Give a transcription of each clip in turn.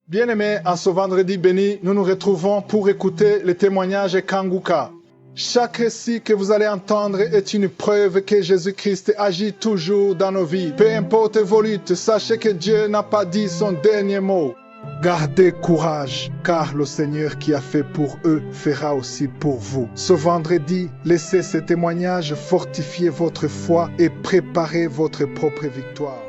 Bien-aimés, à ce vendredi béni, nous nous retrouvons pour écouter le témoignage Kanguka. Chaque récit que vous allez entendre est une preuve que Jésus-Christ agit toujours dans nos vies. Peu importe vos luttes, sachez que Dieu n'a pas dit son dernier mot. Gardez courage, car le Seigneur qui a fait pour eux fera aussi pour vous. Ce vendredi, laissez ce témoignage fortifier votre foi et préparer votre propre victoire.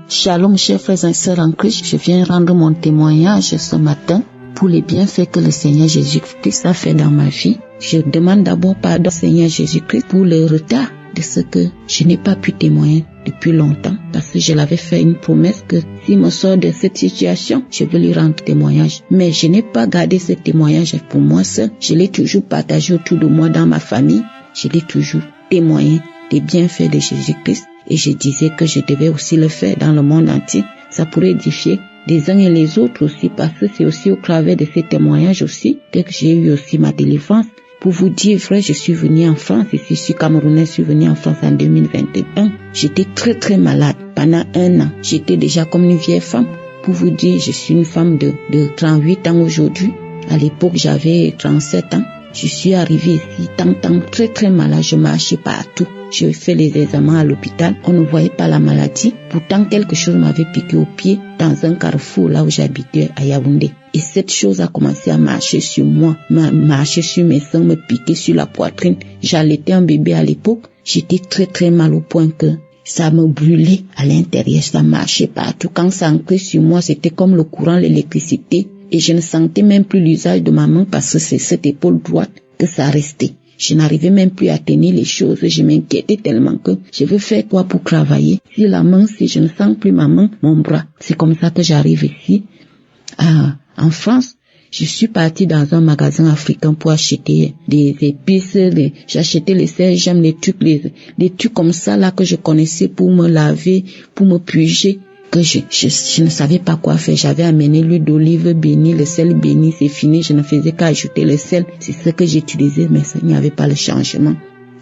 Shalom, chers frères et sœurs en Christ, je viens rendre mon témoignage ce matin pour les bienfaits que le Seigneur Jésus-Christ a fait dans ma vie. Je demande d'abord pardon au Seigneur Jésus-Christ pour le retard de ce que je n'ai pas pu témoigner depuis longtemps, parce que je l'avais fait une promesse que s'il me sort de cette situation, je vais lui rendre témoignage. Mais je n'ai pas gardé ce témoignage pour moi seul. Je l'ai toujours partagé autour de moi dans ma famille. Je l'ai toujours témoigné des bienfaits de Jésus-Christ. Et je disais que je devais aussi le faire dans le monde entier. Ça pourrait édifier les uns et les autres aussi, parce que c'est aussi au travers de ces témoignages aussi que j'ai eu aussi ma délivrance. Pour vous dire, frère, je suis venu en France, je suis camerounais, je suis venu en France en 2021. J'étais très malade pendant 1 an. J'étais déjà comme une vieille femme. Pour vous dire, je suis une femme de 38 ans aujourd'hui. À l'époque, j'avais 37 ans. Je suis arrivée ici très malade, je marchais partout. J'ai fait les examens à l'hôpital, on ne voyait pas la maladie. Pourtant, quelque chose m'avait piqué au pied dans un carrefour là où j'habitais à Yaoundé. Et cette chose a commencé à marcher sur moi, marcher sur mes seins, me piquer sur la poitrine. J'allaitais un bébé à l'époque. J'étais très mal au point que ça me brûlait à l'intérieur, ça marchait partout. Quand ça entrait sur moi, c'était comme le courant, l'électricité. Et je ne sentais même plus l'usage de ma main parce que c'est cette épaule droite que ça restait. Je n'arrivais même plus à tenir les choses. Je m'inquiétais tellement que je veux faire quoi pour travailler. Si je ne sens plus ma main, mon bras. C'est comme ça que j'arrive ici, en France. Je suis partie dans un magasin africain pour acheter des épices. J'achetais les sels, j'aime les trucs comme ça là que je connaissais pour me laver, pour me purger. Que je ne savais pas quoi faire. J'avais amené l'huile d'olive bénie, le sel béni, c'est fini. Je ne faisais qu'à ajouter le sel. C'est ce que j'utilisais, mais ça n'y avait pas le changement.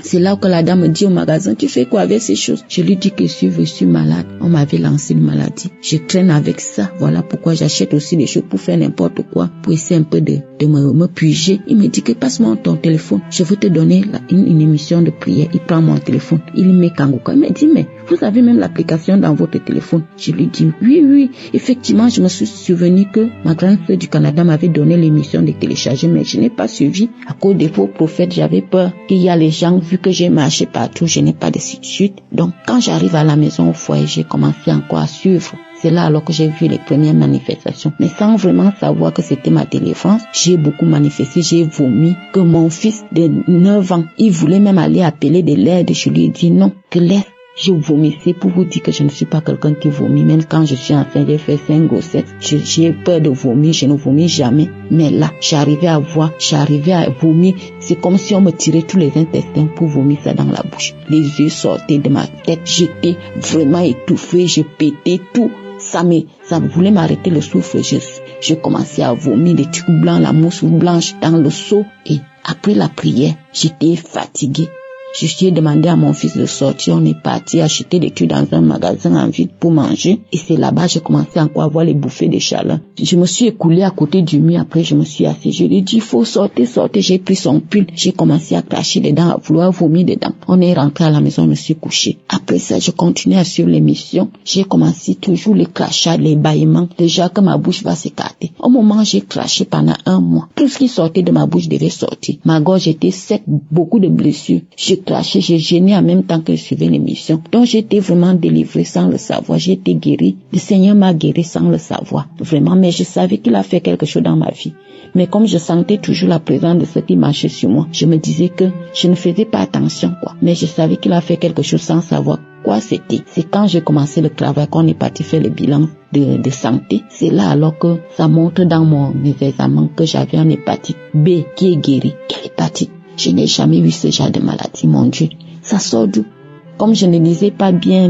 C'est là que la dame me dit au magasin, tu fais quoi avec ces choses? Je lui dis que je suis malade. On m'avait lancé une maladie. Je traîne avec ça. Voilà pourquoi j'achète aussi des choses pour faire n'importe quoi, pour essayer un peu de me purger. Il me dit que passe-moi ton téléphone. Je veux te donner une émission de prière. Il prend mon téléphone. Il met Kanguka. Il me dit, mais vous avez même l'application dans votre téléphone. Je lui dis, oui. Effectivement, je me suis souvenu que ma grande sœur du Canada m'avait donné l'émission de télécharger, mais je n'ai pas suivi. À cause des faux prophètes, j'avais peur qu'il y a les gens, vu que j'ai marché partout, je n'ai pas de suite. Donc, quand j'arrive à la maison au foyer, j'ai commencé encore à suivre. C'est là alors que j'ai vu les premières manifestations. Mais sans vraiment savoir que c'était ma délivrance, j'ai beaucoup manifesté, j'ai vomi. Que mon fils de 9 ans, il voulait même aller appeler de l'aide. Je lui ai dit non, que l'aide. Je vomissais. Pour vous dire que je ne suis pas quelqu'un qui vomit. Même quand je suis enceinte, j'ai fait 5 grossesses. J'ai peur de vomir, je ne vomis jamais. Mais là, j'arrivais à vomir. C'est comme si on me tirait tous les intestins pour vomir ça dans la bouche. Les yeux sortaient de ma tête. J'étais vraiment étouffée, je pétais tout. Ça voulait m'arrêter le souffle. Je commençais à vomir des trucs blancs, la mousse blanche dans le seau. Et après la prière, j'étais fatiguée. Je suis demandé à mon fils de sortir. On est parti acheter des trucs dans un magasin en ville pour manger. Et c'est là-bas j'ai commencé encore à voir les bouffées de chaleur. Je me suis écoulée à côté du mur. Après, je me suis assise. Je lui ai dit, il faut sortir. J'ai pris son pull. J'ai commencé à cracher dedans, à vouloir vomir dedans. On est rentré à la maison, je me suis couchée. Après ça, je continuais à suivre l'émission. J'ai commencé toujours les crachats, les bâillements. Déjà que ma bouche va s'écarter. Au moment, j'ai craché pendant 1 mois. Tout ce qui sortait de ma bouche devait sortir. Ma gorge était sec, beaucoup de blessures. J'ai craché, j'ai gêné en même temps que je suivais l'émission. Donc j'étais vraiment délivrée sans le savoir. J'ai été guérie. Le Seigneur m'a guérie sans le savoir. Vraiment, mais je savais qu'il a fait quelque chose dans ma vie. Mais comme je sentais toujours la présence de ce qui marchait sur moi, je me disais que je ne faisais pas attention, quoi. Mais je savais qu'il a fait quelque chose sans savoir quoi c'était. C'est quand j'ai commencé le travail qu'on est parti faire le bilan de santé. C'est là alors que ça montre dans mes examens que j'avais une hépatite B qui est guérie. Quelle hépatite? Je n'ai jamais vu ce genre de maladie, mon Dieu. Ça sort d'où? Comme je ne lisais pas bien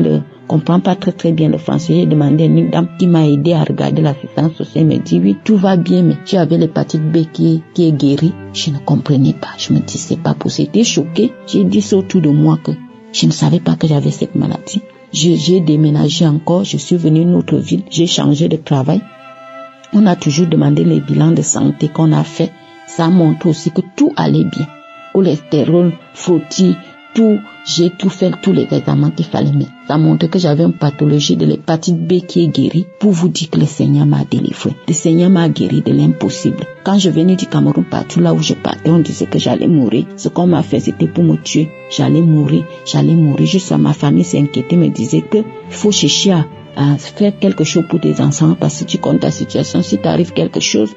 comprends pas très bien le français, j'ai demandé à une dame qui m'a aidé à regarder l'assistance sociale. Elle me dit oui, tout va bien, mais tu avais l'hépatite B qui est guérie. Je ne comprenais pas. Je me dis c'est pas possible. J'étais choquée. J'ai dit ça autour de moi que je ne savais pas que j'avais cette maladie. J'ai déménagé encore, je suis venue dans notre ville, j'ai changé de travail. On a toujours demandé les bilans de santé qu'on a fait. Ça montre aussi que tout allait bien. Cholestérol, frottis, tout, j'ai tout fait, tous les examens qu'il fallait mettre. Ça montre que j'avais une pathologie de l'hépatite B qui est guérie. Pour vous dire que le Seigneur m'a délivré. Le Seigneur m'a guéri de l'impossible. Quand je venais du Cameroun, partout là où je partais, on disait que j'allais mourir. Ce qu'on m'a fait, c'était pour me tuer. J'allais mourir. Jusqu'à ma famille s'inquiétait, me disait que il faut chercher à faire quelque chose pour tes enfants parce que tu connais ta situation. Si t'arrive quelque chose,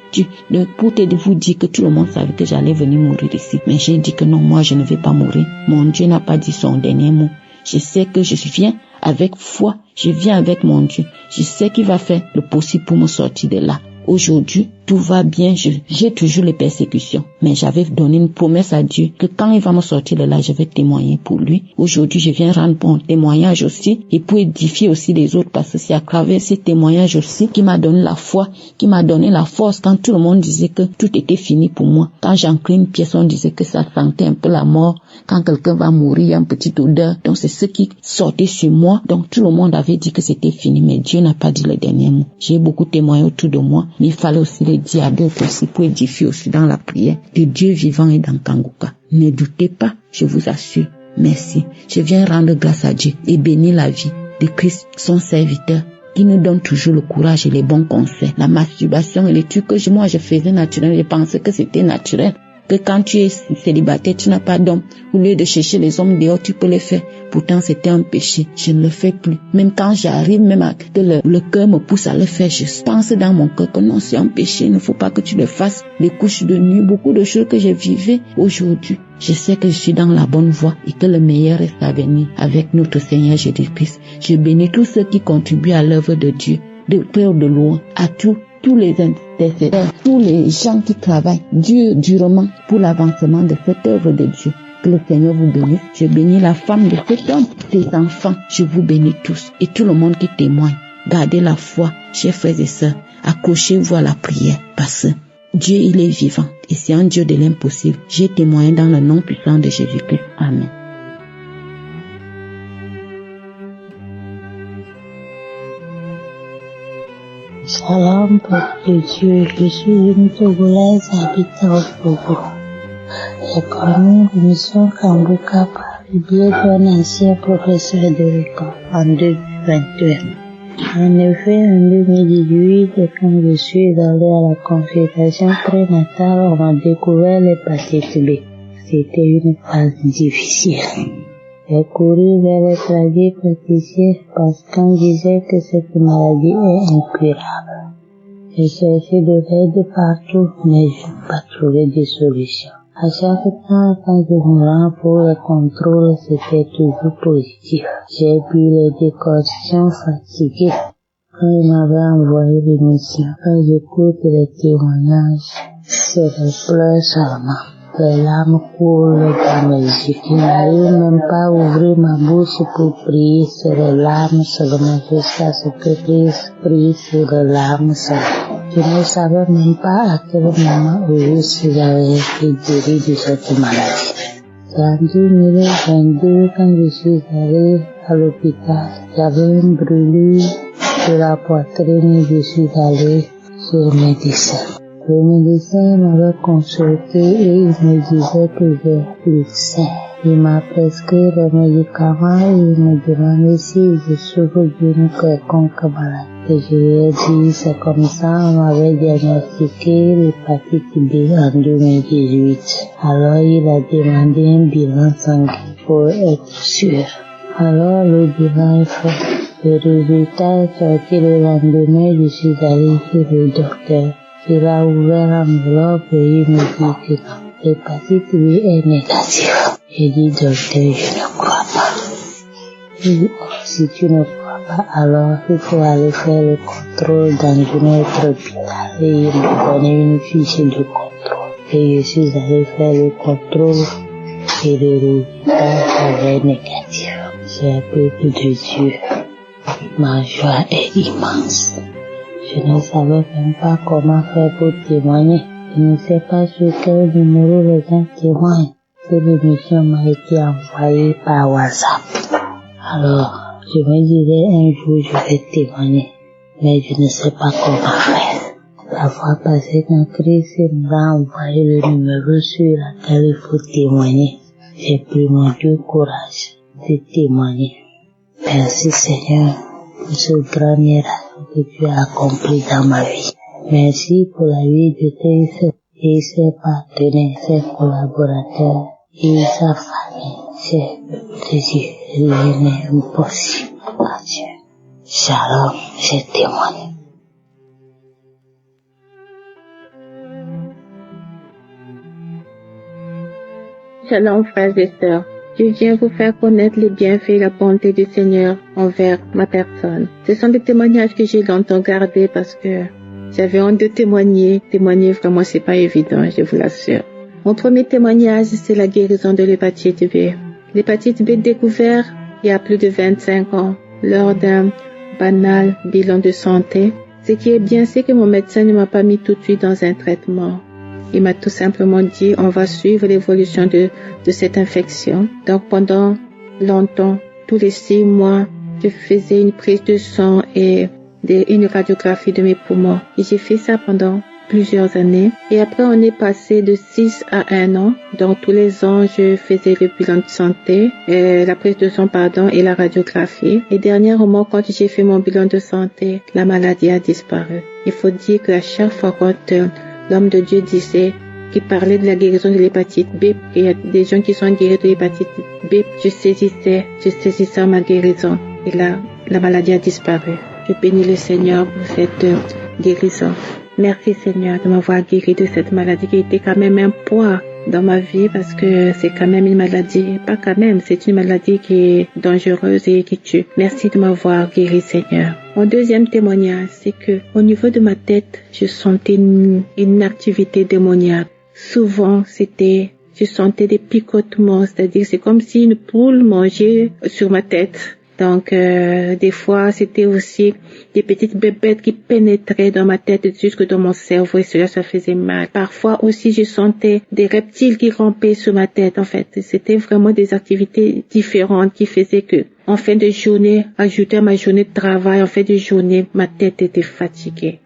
pour vous dire que tout le monde savait que j'allais venir mourir ici. Mais j'ai dit que non, moi je ne vais pas mourir. Mon Dieu n'a pas dit son dernier mot. Je sais que je viens avec foi. Je viens avec mon Dieu. Je sais qu'il va faire le possible pour me sortir de là. Aujourd'hui, tout va bien. J'ai toujours les persécutions. Mais j'avais donné une promesse à Dieu que quand il va me sortir de là, je vais témoigner pour lui. Aujourd'hui, je viens rendre mon témoignage aussi et pour édifier aussi les autres parce que c'est à travers ces témoignages aussi qui m'a donné la foi, qui m'a donné la force quand tout le monde disait que tout était fini pour moi. Quand j'ancrais une pièce, on disait que ça sentait un peu la mort. Quand quelqu'un va mourir, il y a une petite odeur. Donc c'est ce qui sortait sur moi. Donc tout le monde avait dit que c'était fini, mais Dieu n'a pas dit le dernier mot. J'ai beaucoup témoigné autour de moi, mais il fallait aussi le dire à d'autres aussi pour édifier aussi dans la prière. Le Dieu vivant est dans Kanguka. Ne doutez pas, je vous assure. Merci. Je viens rendre grâce à Dieu et bénir la vie de Christ, son serviteur, qui nous donne toujours le courage et les bons conseils. La masturbation et les trucs que moi je faisais naturel, je pensais que c'était naturel. Que quand tu es célibataire, tu n'as pas d'homme. Au lieu de chercher les hommes dehors, tu peux les faire. Pourtant, c'était un péché. Je ne le fais plus. Même quand j'arrive, que le cœur me pousse à le faire, je pense dans mon cœur que non, c'est un péché. Il ne faut pas que tu le fasses. Les couches de nuit, beaucoup de choses que je vivais aujourd'hui. Je sais que je suis dans la bonne voie et que le meilleur reste à venir avec notre Seigneur Jésus-Christ. Je bénis tous ceux qui contribuent à l'œuvre de Dieu, de près ou de loin, à tous les intercesseurs, tous les gens qui travaillent durement pour l'avancement de cette œuvre de Dieu. Que le Seigneur vous bénisse. Je bénis la femme de cet homme, ses enfants. Je vous bénis tous et tout le monde qui témoigne. Gardez la foi, chers frères et sœurs. Accrochez-vous à la prière parce que Dieu, il est vivant et c'est un Dieu de l'impossible. J'ai témoigné dans le nom puissant de Jésus-Christ. Amen. Shalom, peuple de Dieu, je suis une Togolaise habitant au Togo. J'ai connu l'émission Kanguka par le biais d'un ancien professeur de l'école en 2021. En effet, en 2018, quand je suis allée à la consultation prénatale, on m'a découvert l'hépatite B. C'était une phase difficile. J'ai couru vers les tradipraticiens parce qu'on disait que cette maladie est incurable. J'ai cherché de l'aide partout, mais je n'ai pas trouvé de solution. À chaque temps, quand je me rends pour le contrôle, c'était toujours positif. J'ai bu les décoctions fatiguées. Quand il m'avait envoyé l'émission, quand j'écoute les témoignages, c'est les pleurs seulement. Les larmes coulent dans mes yeux. Je n'arrive même pas à ouvrir ma bouche pour prier sur les larmes seulement jusqu'à ce que Christ prie sur les larmes seulement. Je ne savais même pas à quel moment où j'avais été guéri de cette maladie. C'est en 2022 quand je suis allée à l'hôpital. J'avais une brûlure de la poitrine et je suis allée chez le médecin. Le médecin m'avait consulté et il me disait que j'ai le sein. Il m'a prescrit les médicaments et il me demandait si je souffre d'une quelconque maladie. Et je lui ai dit, c'est comme ça, on m'avait diagnostiqué l'hépatite B en 2018. Alors il a demandé un bilan sanguin pour être sûr. Alors le bilan est fait. Le résultat est sorti le lendemain, je suis allée chez le docteur. Il a ouvert l'enveloppe et il me dit que l'hépatite B est négative. J'ai dit, docteur, je ne crois pas. Il dit, oh, si tu ne crois pas, alors il faut aller faire le contrôle dans un autre hôpital. Et il m'a donné une fiche de contrôle. Et je suis allé faire le contrôle et le résultat avait négatif. C'est un peuple de Dieu. Ma joie est immense. Je ne savais même pas comment faire pour témoigner. Je ne sais pas sur quel numéro les gens témoignent. Cette émission m'a été envoyée par WhatsApp. Alors, Je me disais un jour je vais témoigner, mais je ne sais pas comment faire. La fois passée quand Christ m'a envoyé le numéro sur laquelle il faut témoigner, j'ai pris mon Dieu courage de témoigner. Merci Seigneur pour ce grand miracle que tu as accompli dans ma vie. Merci pour la vie de tes et ses partenaires, ses collaborateurs et sa famille. C'est Jésus, rien n'est impossible à Dieu. Shalom, je témoigne. Shalom frères et sœurs, je viens vous faire connaître les bienfaits et la bonté du Seigneur envers ma personne. Ce sont des témoignages que j'ai longtemps gardés parce que j'avais honte de témoigner. Témoigner vraiment c'est pas évident, je vous l'assure. Mon premier témoignage c'est la guérison de l'hépatite B. L'hépatite B découverte il y a plus de 25 ans lors d'un banal bilan de santé. Ce qui est bien c'est que mon médecin ne m'a pas mis tout de suite dans un traitement. Il m'a tout simplement dit, on va suivre l'évolution de cette infection. Donc pendant longtemps, tous les 6 mois, je faisais une prise de sang et une radiographie de mes poumons. Et j'ai fait ça pendant plusieurs années. Et après, on est passé de 6 à 1 an. Donc tous les ans, je faisais le bilan de santé, la prise de sang, et la radiographie. Et dernièrement, quand j'ai fait mon bilan de santé, la maladie a disparu. Il faut dire qu'à chaque fois quand l'homme de Dieu disait, qui parlait de la guérison de l'hépatite B, et il y a des gens qui sont guéris de l'hépatite B, je saisissais ma guérison. Et là, la maladie a disparu. Je bénis le Seigneur pour cette guérison. Merci Seigneur de m'avoir guéri de cette maladie qui était quand même un poids dans ma vie parce que c'est quand même une maladie, pas quand même, c'est une maladie qui est dangereuse et qui tue. Merci de m'avoir guéri Seigneur. Mon deuxième témoignage, c'est que au niveau de ma tête, je sentais une activité démoniaque. Souvent, je sentais des picotements, c'est-à-dire c'est comme si une poule mangeait sur ma tête. Donc, des fois, c'était aussi des petites bébêtes qui pénétraient dans ma tête jusque dans mon cerveau et cela, ça faisait mal. Parfois aussi, je sentais des reptiles qui rampaient sur ma tête. En fait, c'était vraiment des activités différentes qui faisaient que, en fin de journée, ajouté à ma journée de travail, en fin de journée, ma tête était fatiguée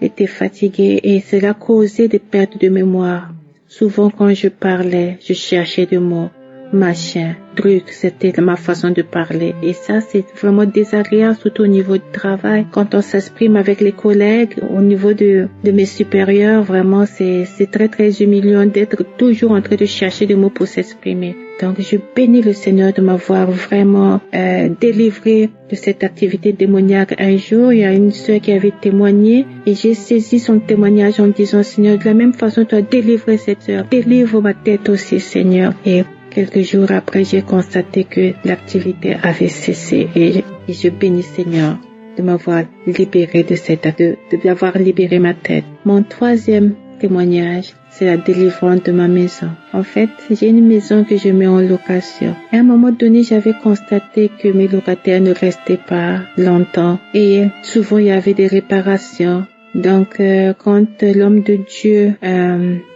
et cela causait des pertes de mémoire. Souvent, quand je parlais, je cherchais des mots. Machin, truc, c'était ma façon de parler. Et ça, c'est vraiment désagréable, surtout au niveau du travail. Quand on s'exprime avec les collègues, au niveau de mes supérieurs, vraiment, c'est très, très humiliant d'être toujours en train de chercher des mots pour s'exprimer. Donc, je bénis le Seigneur de m'avoir vraiment délivré de cette activité démoniaque. Un jour, il y a une sœur qui avait témoigné et j'ai saisi son témoignage en disant, Seigneur, de la même façon, tu as délivré cette sœur. Délivre ma tête aussi, Seigneur. Et quelques jours après, j'ai constaté que l'activité avait cessé et je bénis Seigneur de m'avoir libéré d'avoir libéré ma tête. Mon troisième témoignage, c'est la délivrance de ma maison. En fait, j'ai une maison que je mets en location. À un moment donné, j'avais constaté que mes locataires ne restaient pas longtemps et souvent il y avait des réparations. Donc, quand l'homme de Dieu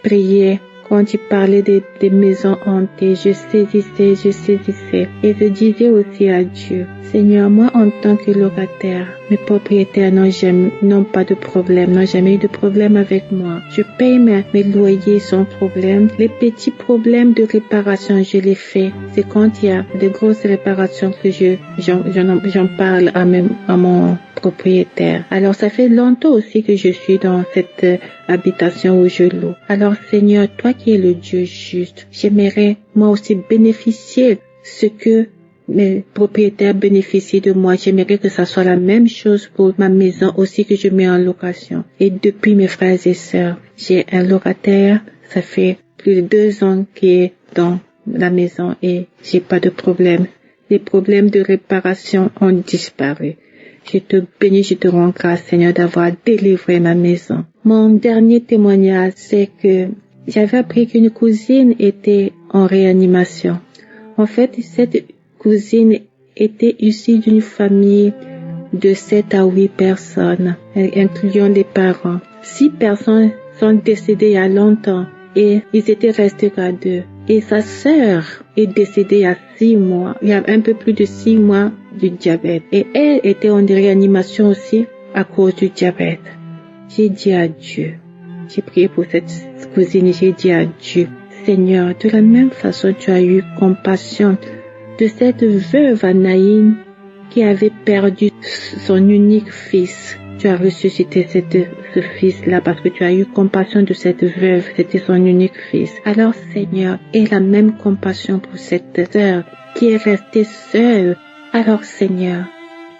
priait, quand il parlait des maisons hantées, je saisissais. Et je disais aussi à Dieu, Seigneur, moi en tant que locataire, mes propriétaires n'ont pas de problème, n'ont jamais eu de problème avec moi. Je paye mes loyers sans problème. Les petits problèmes de réparation, je les fais. C'est quand il y a de grosses réparations que j'en parle à mon propriétaire. Alors ça fait longtemps aussi que je suis dans cette habitation où je loue. Alors Seigneur, toi qui es le Dieu juste, j'aimerais moi aussi bénéficier ce que mes propriétaires bénéficient de moi. J'aimerais que ça soit la même chose pour ma maison aussi que je mets en location. Et depuis mes frères et sœurs, j'ai un locataire, ça fait plus de 2 ans qu'il est dans la maison et j'ai pas de problème. Les problèmes de réparation ont disparu. Je te bénis, je te rends grâce, Seigneur, d'avoir délivré ma maison. Mon dernier témoignage, c'est que j'avais appris qu'une cousine était en réanimation. En fait, cette cousine était issue d'une famille de 7 à 8 personnes, incluant les parents. 6 personnes sont décédées il y a longtemps et ils étaient restés qu'à 2. Et sa sœur est décédée il y a 6 mois, il y a un peu plus de 6 mois du diabète. Et elle était en réanimation aussi à cause du diabète. J'ai dit à Dieu, j'ai prié pour cette cousine, j'ai dit à Dieu, Seigneur, de la même façon tu as eu compassion de cette veuve Anaïne qui avait perdu son unique fils. Tu as ressuscité ce fils-là parce que tu as eu compassion de cette veuve, c'était son unique fils. Alors Seigneur, aie la même compassion pour cette sœur qui est restée seule. Alors Seigneur,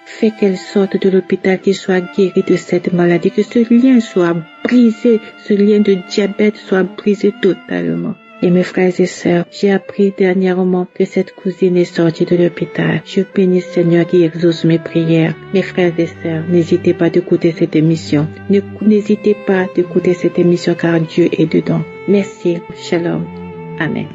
fais qu'elle sorte de l'hôpital, qu'elle soit guérie de cette maladie, que ce lien soit brisé, ce lien de diabète soit brisé totalement. Et mes frères et sœurs, j'ai appris dernièrement que cette cousine est sortie de l'hôpital. Je bénis Seigneur qui exauce mes prières. Mes frères et sœurs, n'hésitez pas d'écouter cette émission. N'hésitez pas d'écouter cette émission car Dieu est dedans. Merci. Shalom. Amen.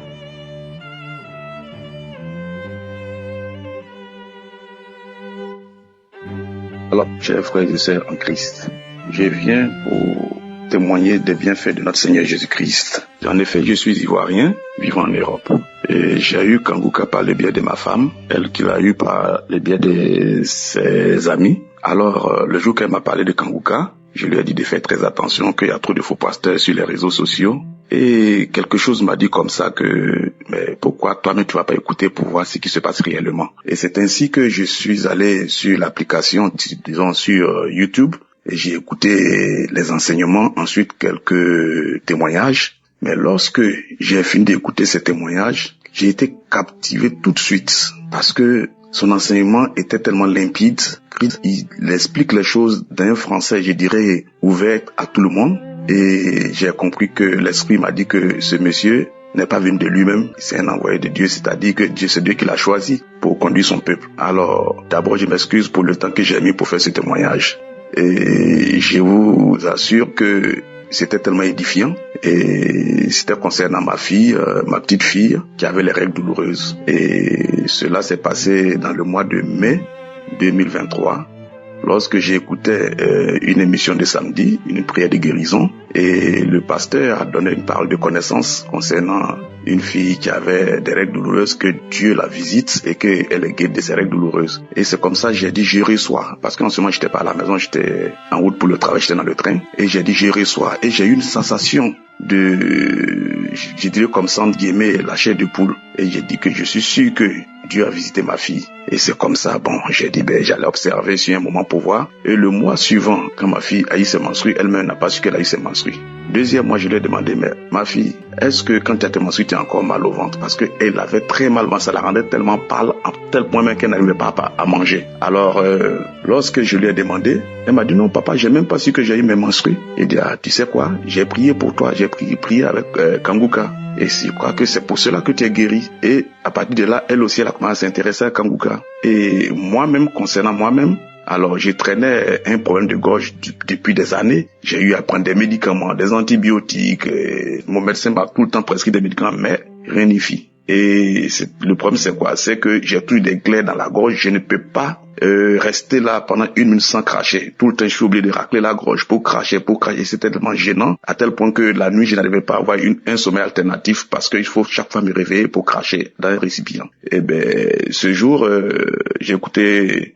Alors, chers frères et sœurs en Christ, je viens pour témoigner des bienfaits de notre Seigneur Jésus-Christ. En effet, je suis ivoirien, vivant en Europe. Et j'ai eu Kangouka par le biais de ma femme, elle qui l'a eu par le biais de ses amis. Alors, le jour qu'elle m'a parlé de Kangouka, je lui ai dit de faire très attention, qu'il y a trop de faux pasteurs sur les réseaux sociaux. Et quelque chose m'a dit comme ça que, mais pourquoi toi-même tu vas pas écouter pour voir ce qui se passe réellement? Et c'est ainsi que je suis allé sur l'application, disons sur YouTube, et j'ai écouté les enseignements, ensuite quelques témoignages. Mais lorsque j'ai fini d'écouter ces témoignages, j'ai été captivé tout de suite parce que son enseignement était tellement limpide. Il explique les choses d'un français, je dirais, ouvert à tout le monde. Et j'ai compris que l'Esprit m'a dit que ce monsieur n'est pas venu de lui-même, c'est un envoyé de Dieu, c'est-à-dire que Dieu, c'est Dieu qui l'a choisi pour conduire son peuple. Alors, d'abord, je m'excuse pour le temps que j'ai mis pour faire ce témoignage. Et je vous assure que c'était tellement édifiant et c'était concernant ma fille, ma petite fille qui avait les règles douloureuses. Et cela s'est passé dans le mois de mai 2023 lorsque j'écoutais une émission de samedi, une prière de guérison, et le pasteur a donné une parole de connaissance concernant une fille qui avait des règles douloureuses, que Dieu la visite et qu'elle est guérie de ses règles douloureuses. Et c'est comme ça que j'ai dit je reçois, parce qu'en ce moment j'étais pas à la maison, j'étais en route pour le travail, j'étais dans le train, et j'ai dit je reçois, et j'ai eu une sensation de, je dirais comme ça, entre guillemets, la chair de poule, et j'ai dit que je suis sûr que Dieu a visité ma fille. Et c'est comme ça, bon, j'ai dit, j'allais observer sur un moment pour voir. Et le mois suivant, quand ma fille a eu ses menstrues, elle-même n'a pas su qu'elle a eu ses menstrues. Deuxième mois, je lui ai demandé, mais ma fille, est-ce que quand tu as tes menstrues, tu as encore mal au ventre? Parce qu'elle avait très mal au ventre, ça la rendait tellement pâle, à tel point même qu'elle n'arrivait pas à manger. Alors, lorsque je lui ai demandé, elle m'a dit, non papa, j'ai même pas su que j'ai eu mes menstrues. Et dit, ah, tu sais quoi, j'ai prié pour toi, j'ai prié avec Kangouka. Et je crois que c'est pour cela que tu es guéri. Et à partir de là, elle aussi, elle a commencé à s'intéresser à Kangouka. Et moi-même, concernant moi-même, alors je traînais un problème de gorge depuis des années. J'ai eu à prendre des médicaments, des antibiotiques. Mon médecin m'a tout le temps prescrit des médicaments, mais rien n'y fit. Et le problème, c'est quoi? C'est que j'ai toujours des glaies dans la gorge. Je ne peux pas rester là pendant 1 minute sans cracher. Tout le temps, je suis obligé de racler la gorge pour cracher. C'était tellement gênant, à tel point que la nuit, je n'arrivais pas à avoir un sommeil alternatif parce qu'il faut chaque fois me réveiller pour cracher dans un récipient. Et ce jour, j'ai écouté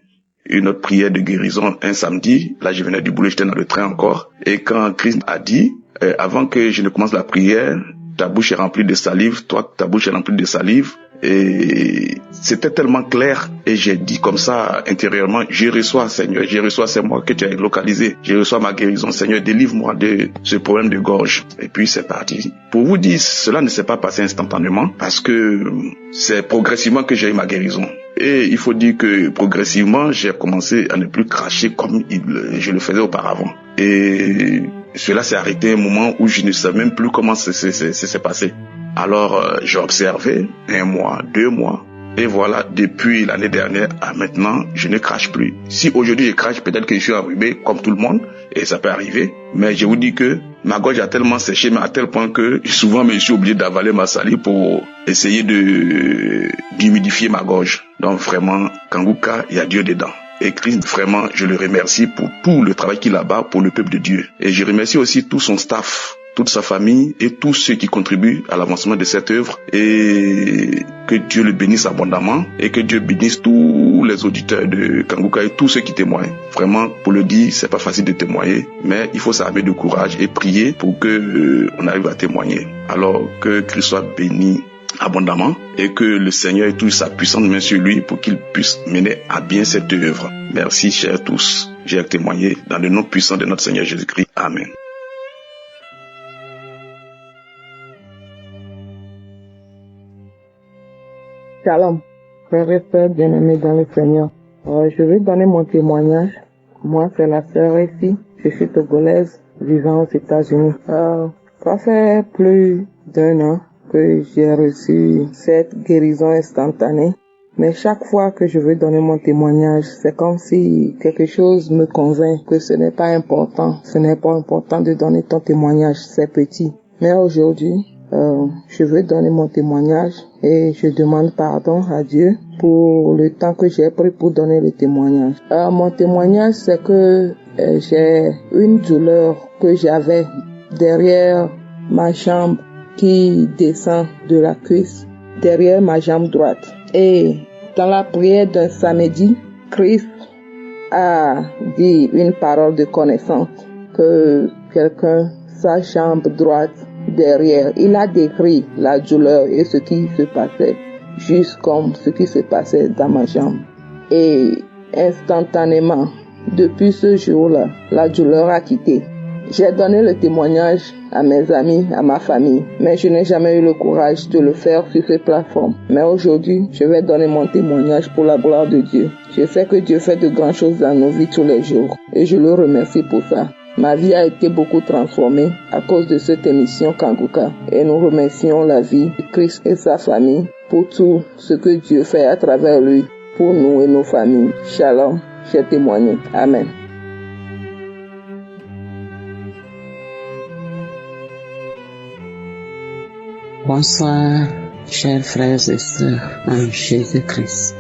une autre prière de guérison un samedi. Là, je venais du boulot, j'étais dans le train encore. Et quand Christ a dit, avant que je ne commence la prière, ta bouche est remplie de salive, toi, ta bouche est remplie de salive. Et c'était tellement clair. Et j'ai dit comme ça, intérieurement, je reçois, Seigneur, je reçois, c'est moi que tu as localisé. Je reçois ma guérison, Seigneur, délivre-moi de ce problème de gorge. Et puis c'est parti. Pour vous dire, cela ne s'est pas passé instantanément, parce que c'est progressivement que j'ai eu ma guérison. Et il faut dire que progressivement, j'ai commencé à ne plus cracher comme je le faisais auparavant. Et cela s'est arrêté à un moment où je ne savais même plus comment c'est passé. Alors, j'ai observé 1 mois, 2 mois. Et voilà, depuis l'année dernière à maintenant, je ne crache plus. Si aujourd'hui je crache, peut-être que je suis enrhumé comme tout le monde, et ça peut arriver. Mais je vous dis que ma gorge a tellement séché, mais à tel point que souvent je suis obligé d'avaler ma salive pour essayer d'humidifier ma gorge. Donc vraiment, Kangouka, il y a Dieu dedans. Et Christ, vraiment, je le remercie pour tout le travail qu'il a là-bas pour le peuple de Dieu. Et je remercie aussi tout son staff toute sa famille et tous ceux qui contribuent à l'avancement de cette œuvre, et que Dieu le bénisse abondamment et que Dieu bénisse tous les auditeurs de Kanguka et tous ceux qui témoignent. Vraiment, pour le dire, c'est pas facile de témoigner, mais il faut s'armer de courage et prier pour que on arrive à témoigner. Alors que Christ soit béni abondamment et que le Seigneur ait toute sa puissante main sur lui pour qu'il puisse mener à bien cette œuvre. Merci, chers tous. J'ai témoigné dans le nom puissant de notre Seigneur Jésus-Christ. Amen. Shalom, frères et sœurs bien-aimés dans le Seigneur. Je vais donner mon témoignage. Moi, c'est la sœur ici. Je suis togolaise, vivant aux États-Unis. Ça fait plus d'1 an que j'ai reçu cette guérison instantanée. Mais chaque fois que je veux donner mon témoignage, c'est comme si quelque chose me convainc que ce n'est pas important. Ce n'est pas important de donner ton témoignage, c'est petit. Mais aujourd'hui, je veux donner mon témoignage et je demande pardon à Dieu pour le temps que j'ai pris pour donner le témoignage. Mon témoignage, c'est que j'ai une douleur que j'avais derrière ma jambe qui descend de la cuisse, derrière ma jambe droite. Et dans la prière d'un samedi, Christ a dit une parole de connaissance que quelqu'un, sa jambe droite derrière, il a décrit la douleur et ce qui se passait, juste comme ce qui se passait dans ma jambe. Et instantanément, depuis ce jour-là, la douleur a quitté. J'ai donné le témoignage à mes amis, à ma famille, mais je n'ai jamais eu le courage de le faire sur ces plateformes. Mais aujourd'hui, je vais donner mon témoignage pour la gloire de Dieu. Je sais que Dieu fait de grandes choses dans nos vies tous les jours et je le remercie pour ça. Ma vie a été beaucoup transformée à cause de cette émission Kanguka et nous remercions la vie de Christ et sa famille pour tout ce que Dieu fait à travers lui pour nous et nos familles. Shalom, j'ai témoigné. Amen. Bonsoir, chers frères et sœurs en Jésus-Christ.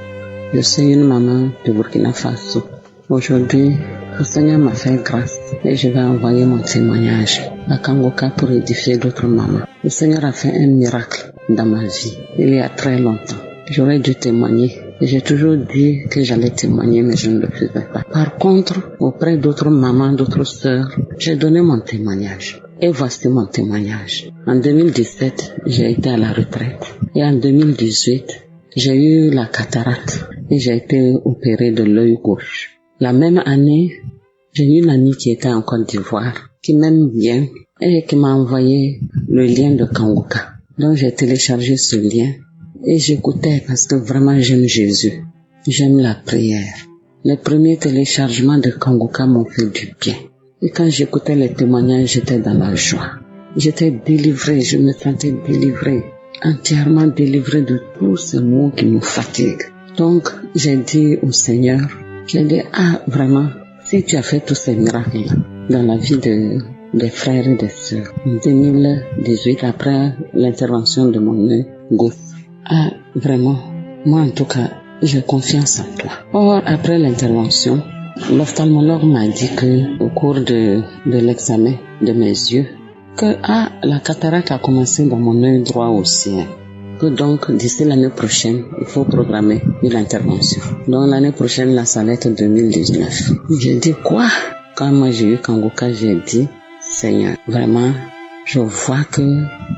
Je suis une maman de Burkina Faso. Aujourd'hui, le Seigneur m'a fait grâce et je vais envoyer mon témoignage à Kanguka pour édifier d'autres mamans. Le Seigneur a fait un miracle dans ma vie il y a très longtemps. J'aurais dû témoigner. J'ai toujours dit que j'allais témoigner, mais je ne le faisais pas. Par contre, auprès d'autres mamans, d'autres sœurs, j'ai donné mon témoignage. Et voici mon témoignage. En 2017, j'ai été à la retraite. Et en 2018, j'ai eu la cataracte et j'ai été opérée de l'œil gauche. La même année, j'ai eu une amie qui était en Côte d'Ivoire, qui m'aime bien et qui m'a envoyé le lien de Kanguka. Donc j'ai téléchargé ce lien et j'écoutais parce que vraiment j'aime Jésus. J'aime la prière. Les premiers téléchargements de Kanguka m'ont fait du bien. Et quand j'écoutais les témoignages, j'étais dans la joie. J'étais délivrée, je me sentais délivrée, entièrement délivrée de tous ces maux qui nous fatiguent. Donc, j'ai dit au Seigneur, vraiment, si tu as fait tous ces miracles dans la vie des frères et des sœurs, en 2018, après l'intervention de mon œil gauche, vraiment, moi en tout cas, j'ai confiance en toi. Or, après l'intervention, l'ophtalmologue m'a dit que au cours de l'examen de mes yeux, que la cataracte a commencé dans mon œil droit aussi. Que donc d'ici l'année prochaine, il faut programmer une intervention. Donc l'année prochaine, là, ça va être 2019. J'ai dit quoi? Quand moi j'ai eu Kanguka, j'ai dit, Seigneur, vraiment, je vois que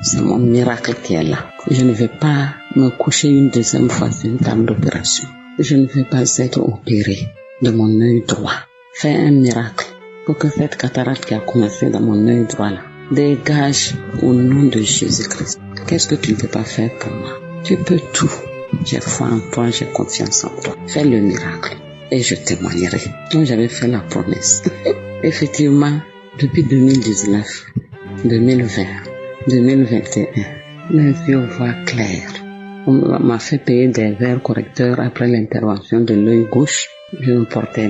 c'est mon miracle qui est là. Je ne vais pas me coucher une deuxième fois sur une table d'opération. Je ne vais pas être opérée de mon œil droit. Fais un miracle pour que cette cataracte qui a commencé dans mon œil droit là dégage au nom de Jésus-Christ. Qu'est-ce que tu ne peux pas faire pour moi? Tu peux tout. J'ai foi en toi, j'ai confiance en toi. Fais le miracle et je témoignerai. Donc j'avais fait la promesse. Effectivement, depuis 2019, 2020, 2021, mes yeux voient clair. On m'a fait payer des verres correcteurs après l'intervention de l'œil gauche. Je ne portais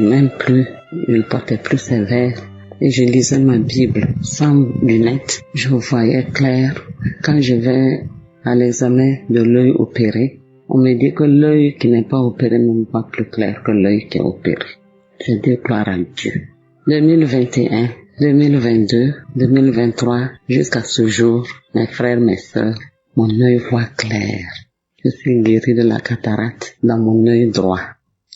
plus ces verres et je lisais ma Bible sans lunettes. Je voyais clair. Quand je vais à l'examen de l'œil opéré, on me dit que l'œil qui n'est pas opéré ne voit plus clair que l'œil qui est opéré. Je dis gloire à Dieu. 2021, 2022, 2023, jusqu'à ce jour, mes frères, mes sœurs, mon œil voit clair. Je suis guéri de la cataracte dans mon œil droit.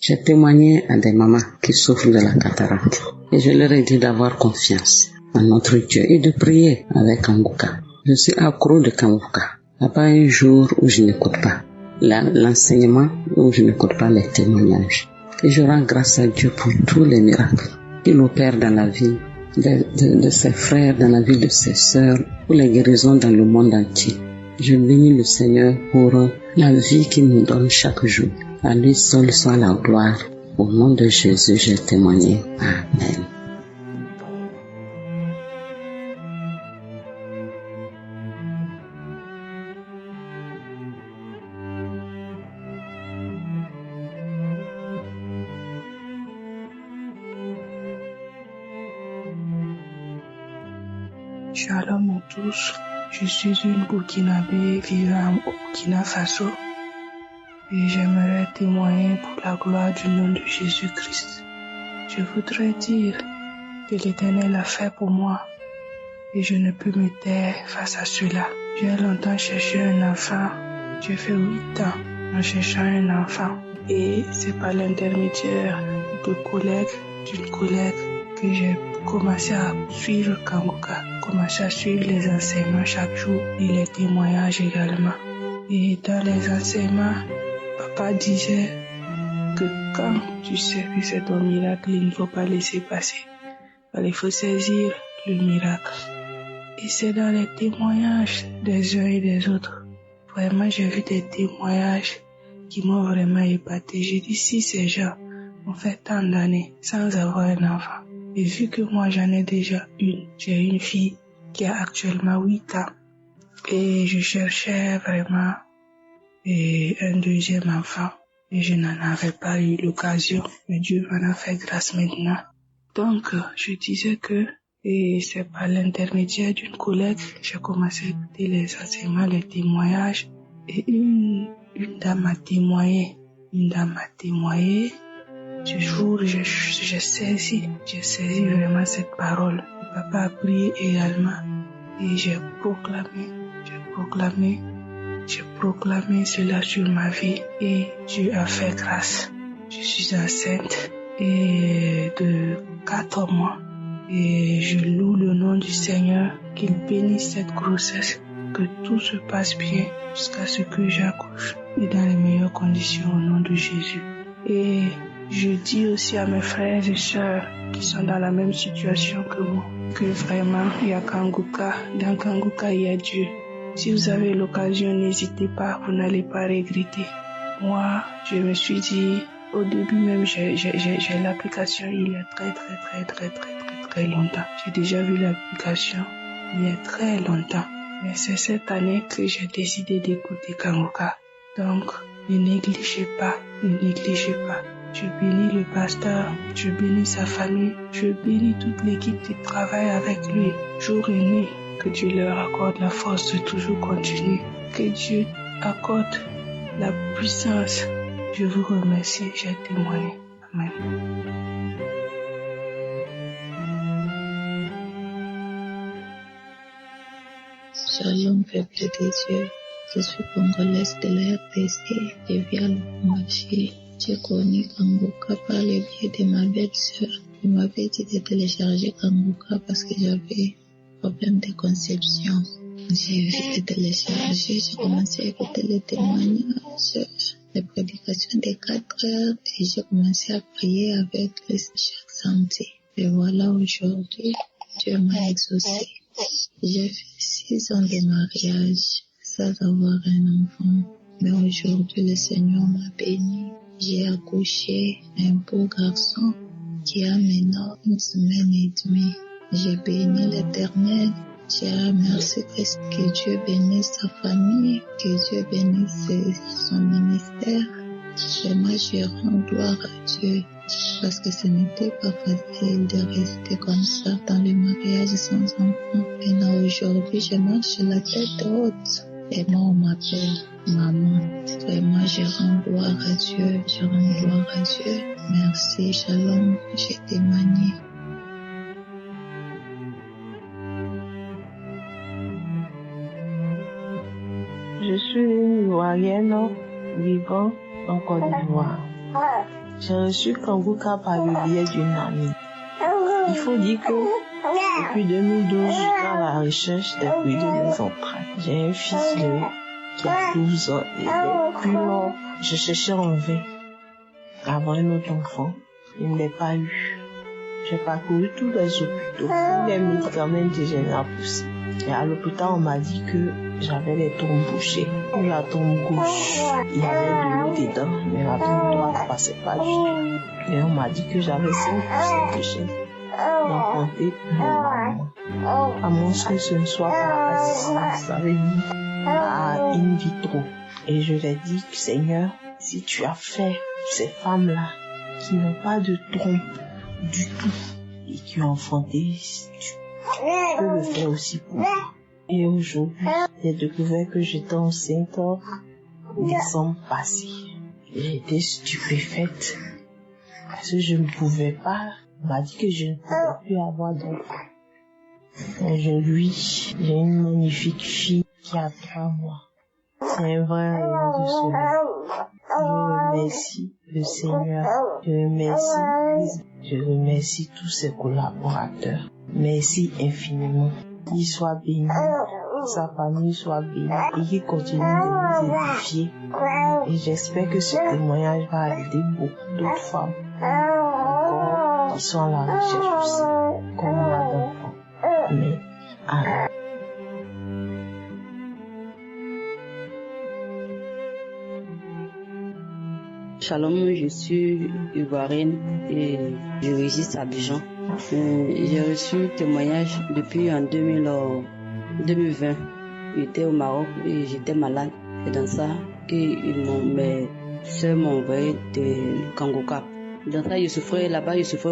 J'ai témoigné à des mamans qui souffrent de la cataracte et je leur ai dit d'avoir confiance en notre Dieu et de prier avec Kanguka. Je suis accro de Kanguka. Il n'y a pas un jour où je n'écoute pas l'enseignement, où je n'écoute pas les témoignages. Et je rends grâce à Dieu pour tous les miracles qu'il opère dans la vie de ses frères, dans la vie de ses sœurs, pour les guérisons dans le monde entier. Je bénis le Seigneur pour la vie qu'il nous donne chaque jour. À lui seul soit la gloire. Au nom de Jésus, j'ai témoigné. Amen. Shalom à tous, je suis une Burkinabé vivant au Burkina Faso et j'aimerais témoigner pour la gloire du nom de Jésus-Christ. Je voudrais dire que l'Éternel a fait pour moi et je ne peux me taire face à cela. J'ai longtemps cherché un enfant, j'ai fait 8 ans en cherchant un enfant et c'est par l'intermédiaire d'une collègue que j'ai commencé à suivre Kanguka, commencé à suivre les enseignements chaque jour et les témoignages également. Et dans les enseignements, papa disait que quand tu sais que c'est ton miracle, il ne faut pas laisser passer. Il faut saisir le miracle. Et c'est dans les témoignages des uns et des autres. Vraiment, j'ai vu des témoignages qui m'ont vraiment épaté. J'ai dit, si ces gens ont fait tant d'années sans avoir un enfant, et vu que moi j'en ai déjà j'ai une fille qui a actuellement 8 ans et je cherchais vraiment un deuxième enfant et je n'en avais pas eu l'occasion, mais Dieu m'en a fait grâce maintenant. Donc je disais que c'est par l'intermédiaire d'une collègue j'ai commencé à écouter les enseignements, les témoignages et une dame m'a témoigné. Ce jour, j'ai saisi vraiment cette parole. Le papa a prié également et j'ai proclamé cela sur ma vie et Dieu a fait grâce. Je suis enceinte et de 4 mois et je loue le nom du Seigneur, qu'il bénisse cette grossesse, que tout se passe bien jusqu'à ce que j'accouche et dans les meilleures conditions au nom de Jésus. Et je dis aussi à mes frères et sœurs qui sont dans la même situation que moi, que vraiment il y a Kanguka, dans Kanguka il y a Dieu. Si vous avez l'occasion, n'hésitez pas, vous n'allez pas regretter. Moi, je me suis dit, au début même, j'ai l'application il y a très longtemps. J'ai déjà vu l'application il y a très longtemps. Mais c'est cette année que j'ai décidé d'écouter Kanguka. Donc, ne négligez pas. Je bénis le pasteur, je bénis sa famille, je bénis toute l'équipe qui travaille avec lui jour et nuit. Que Dieu leur accorde la force de toujours continuer. Que Dieu accorde la puissance. Je vous remercie, j'ai témoigné. Amen. Shalom, peuple de Dieu. Je suis congolaise de la RDC. Je vis à Lubumbashi. J'ai connu Kanguka par le biais de ma belle-sœur. Je m'avais dit de télécharger Kanguka parce que j'avais problème de conception. J'ai vu de télécharger, j'ai commencé à écouter les témoignages, les prédications des 4 heures et j'ai commencé à prier avec chaque samedi. Et voilà, aujourd'hui, Dieu m'a exaucé. J'ai fait 6 ans de mariage sans avoir un enfant. Mais aujourd'hui, le Seigneur m'a béni. J'ai accouché un beau garçon qui a maintenant 1 semaine et demie. J'ai béni l'Éternel. J'ai remercié que Dieu bénisse sa famille, que Dieu bénisse son ministère. Vraiment, je rends gloire à Dieu parce que ce n'était pas facile de rester comme ça dans le mariage sans enfant. Et là, aujourd'hui, je marche la tête haute. Et moi, on m'appelle maman. Vraiment, je rends gloire à Dieu. Merci, shalom, j'ai témoigné. Je suis une Ivoirienne vivant en Côte d'Ivoire. J'ai reçu Kanguka par le biais d'une amie. Il faut dire que depuis 2012, je suis à la recherche des fruits de mes entrailles. J'ai un fils qui a 12 ans et depuis lors, je cherchais en vain à avoir un autre enfant. Il ne l'a pas eu. J'ai parcouru tous les hôpitaux, tous les médicaments que j'ai à pousser. Et à l'hôpital, on m'a dit que j'avais les trompes bouchées. Pour la trompe gauche, il y avait de l'eau dedans, mais la trompe droite ne passait pas du tout. Et on m'a dit que j'avais 5% de chance d'enfanter normalement. À moins que ce ne soit pas assistance, ça veut dire in vitro. Et je lui ai dit, Seigneur, si tu as fait ces femmes-là qui n'ont pas de trompe du tout et qui ont enfanté, tu peux le faire aussi pour moi. Et aujourd'hui, j'ai découvert que j'étais enceinte en décembre passé. J'ai été stupéfaite parce que je ne pouvais pas. On m'a dit que je ne pouvais plus avoir d'enfant. Aujourd'hui, j'ai une magnifique fille qui a 3 mois. C'est un vrai rayon de soleil. Je remercie le Seigneur. Je remercie tous ses collaborateurs. Merci infiniment. Qu'il soit béni, que sa famille soit bénie et qu'il continue de nous édifier. Et j'espère que ce témoignage va aider beaucoup d'autres femmes encore qui sont à la recherche aussi, comme moi d'enfants. Mais, amen. Shalom, je suis ivoirienne et je réside à Abidjan. J'ai reçu un témoignage depuis en 2020. J'étais au Maroc et j'étais malade. C'est dans ça que mes soeurs m'ont envoyé de Kanguka. Dans ça, je souffrais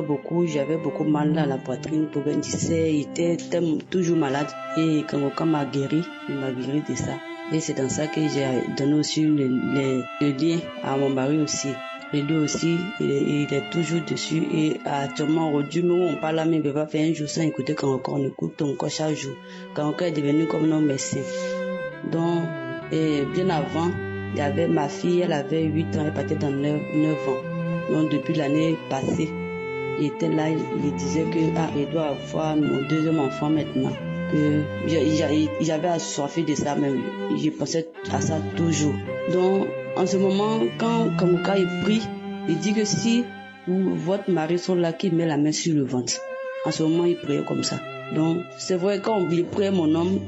beaucoup. J'avais beaucoup mal dans la poitrine, problème d'ulcère. J'étais toujours malade. Et Kanguka m'a guéri. Il m'a guéri de ça. Et c'est dans ça que j'ai donné aussi le lien à mon mari aussi. Lui aussi, il est toujours dessus. Et actuellement, aujourd'hui, où on parle là, mais il ne peut pas faire un jour sans écouter Kanguka. On écoute encore chaque jour. Kanguka est devenu comme nos médecins. Donc, bien avant, il y avait ma fille, elle avait 8 ans, elle partait dans 9 ans. Donc, depuis l'année passée, il était là, il disait que, il doit avoir mon 2e enfant maintenant. J'avais assoiffé de ça, mais je pensais à ça toujours. Donc, en ce moment, quand Kanguka il prie, il dit que si votre mari sont là, qu'il met la main sur le ventre. En ce moment, il priait comme ça. Donc, c'est vrai, quand il priait mon homme,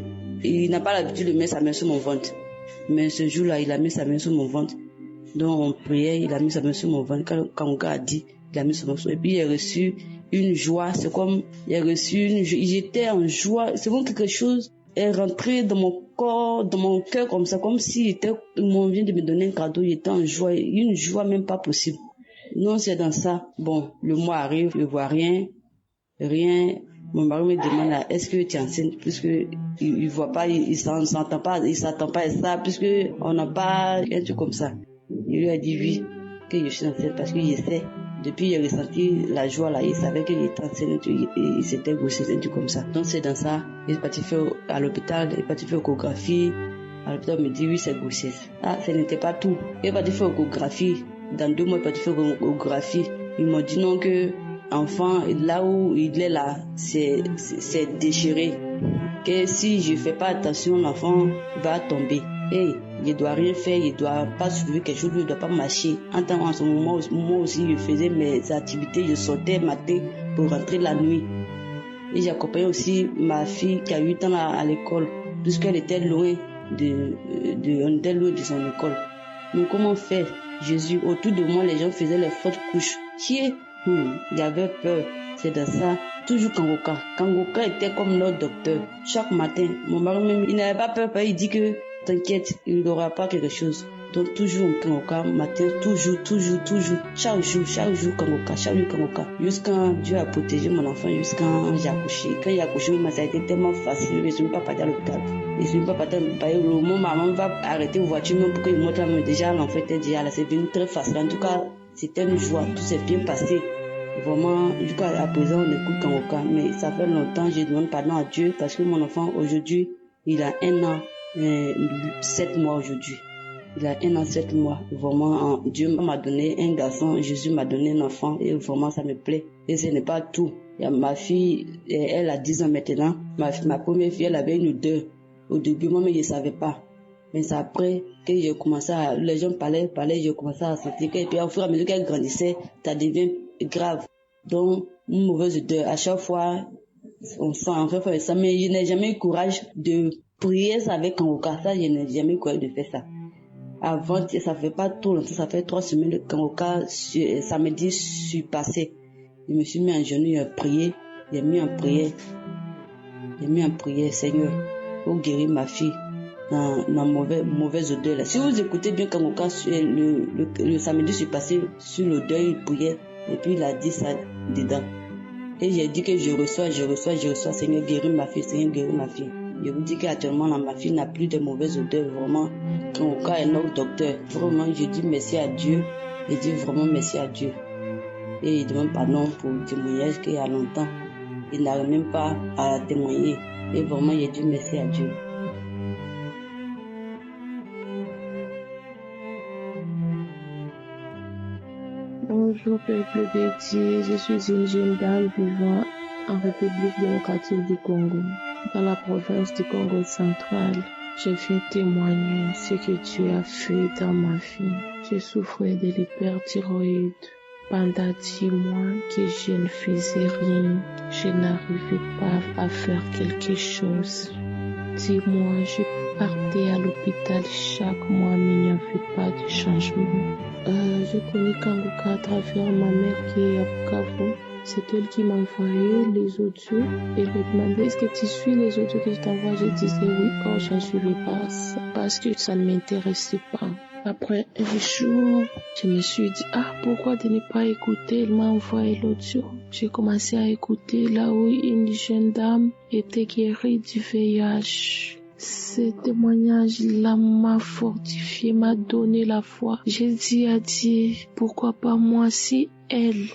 il n'a pas l'habitude de mettre sa main sur mon ventre. Mais ce jour-là, il a mis sa main sur mon ventre. Donc, on priait, il a mis sa main sur mon ventre. Quand Kanguka a dit, il a mis sa main sur mon ventre. Et puis, il a reçu une joie. C'est comme, j'étais en joie. C'est comme quelque chose est rentré dans mon corps, dans mon cœur comme ça, comme si on vient de me donner un cadeau. J'étais en joie, une joie même pas possible. Non, c'est dans ça. Bon, le mois arrive, je vois rien. Mon mari me demande, est-ce que tu es enceinte? Puisque il voit pas, il s'entend pas à ça, puisque on n'a pas un truc comme ça. Il lui a dit oui, que je suis enceinte parce qu'il sait. Depuis, il a ressenti la joie là, il savait qu'il était enceinte, il s'était grossé, un truc comme ça. Donc c'est dans ça, il est parti faire à l'hôpital, il est parti faire échographie. À l'hôpital, on me dit oui, c'est grossesse. Ce n'était pas tout. Il est parti faire échographie. Dans 2 mois, il est parti faire échographie. Ils m'ont dit non que enfant, là où il est là, c'est déchiré. Que si je fais pas attention, l'enfant va tomber. Il doit rien faire, il doit pas soulever quelque chose, il doit pas marcher. En ce moment, moi aussi, je faisais mes activités, je sortais matin pour rentrer la nuit. Et j'accompagnais aussi ma fille qui a 8 ans à l'école, puisqu'elle était loin on était loin de son école. Mais comment faire? Jésus, autour de moi, les gens faisaient les fausses couches. Il y avait peur. C'est de ça. Toujours Kanguka. Kanguka était comme notre docteur. Chaque matin, mon mari même, il n'avait pas peur, il dit que t'inquiète, il n'aura pas quelque chose. Donc toujours Kanguka, matin, toujours, chaque jour Kanguka. Jusqu'à Dieu a protégé mon enfant, jusqu'à j'ai accouché. Quand j'ai accouché, ça a été tellement facile, je ne suis pas parti à l'hôpital. Je ne suis pas parti à l'hôpital. Mon maman va arrêter la voiture même pour qu'il montre la main. Déjà, l'enfant était déjà là, c'est devenu très facile. En tout cas, c'était une joie, tout s'est bien passé. Vraiment, jusqu'à présent, on écoute Kanguka. Mais ça fait longtemps, je demande pardon à Dieu parce que mon enfant, aujourd'hui, il a 1 an. 7 mois aujourd'hui. Il a 1 an, 7 mois. Vraiment, Dieu m'a donné un garçon, Jésus m'a donné un enfant et vraiment ça me plaît. Et ce n'est pas tout. Ma fille, elle a 10 ans maintenant. Ma première fille, elle avait une odeur. Au début, moi-même, je ne savais pas. Mais c'est après que j'ai commencé les gens parlaient, j'ai commencé à sentir que, et puis au fur et à mesure qu'elle grandissait, ça devient grave. Donc, une mauvaise odeur. À chaque fois, on sent, en fait, ça, mais je n'ai jamais eu courage de prier ça avec Kangoka. Ça, je n'ai jamais eu courage de faire ça. Avant, ça fait pas trop longtemps, ça fait 3 semaines que Kangoka, samedi, je suis passé. Je me suis mis en genoux, j'ai prié, j'ai mis en prière, Seigneur, pour guérir ma fille dans mauvaise odeur là. Si vous écoutez bien Kangoka, le samedi, je suis passé sur l'odeur, il priait, et puis il a dit ça dedans. Et j'ai dit que je reçois, Seigneur, guéris ma fille, Seigneur, guéris ma fille. Je vous dis qu'actuellement, ma fille n'a plus de mauvaise odeur, vraiment. Kangoka est notre docteur. Vraiment, je dis merci à Dieu. Je dis vraiment merci à Dieu. Et il demande pardon pour le témoignage qu'il y a longtemps. Il n'arrive même pas à témoigner. Et vraiment, je dis merci à Dieu. Bonjour peuple de Dieu, je suis une jeune dame vivant en République démocratique du Congo, dans la province du Congo central. Je viens témoigner ce que Dieu a fait dans ma vie. Je souffrais de l'hyperthyroïde. Pendant 10 mois que je ne faisais rien, je n'arrivais pas à faire quelque chose. 10 mois, je partais à l'hôpital chaque mois, mais il n'y avait pas de changement. Je connais Kangoka à travers ma mère qui est à Bukavu. C'est elle qui m'envoyait les audios. Elle me demandait, est-ce que tu suis les audios que je t'envoie? Je disais oui, oh, j'en suivais pas parce que ça ne m'intéressait pas. Après un jour, je me suis dit, pourquoi de ne pas écouter? Elle m'a envoyé l'audio. J'ai commencé à écouter là où une jeune dame était guérie du VIH. Ce témoignage-là m'a fortifié, m'a donné la foi. J'ai dit à Dieu, pourquoi pas moi? Si elle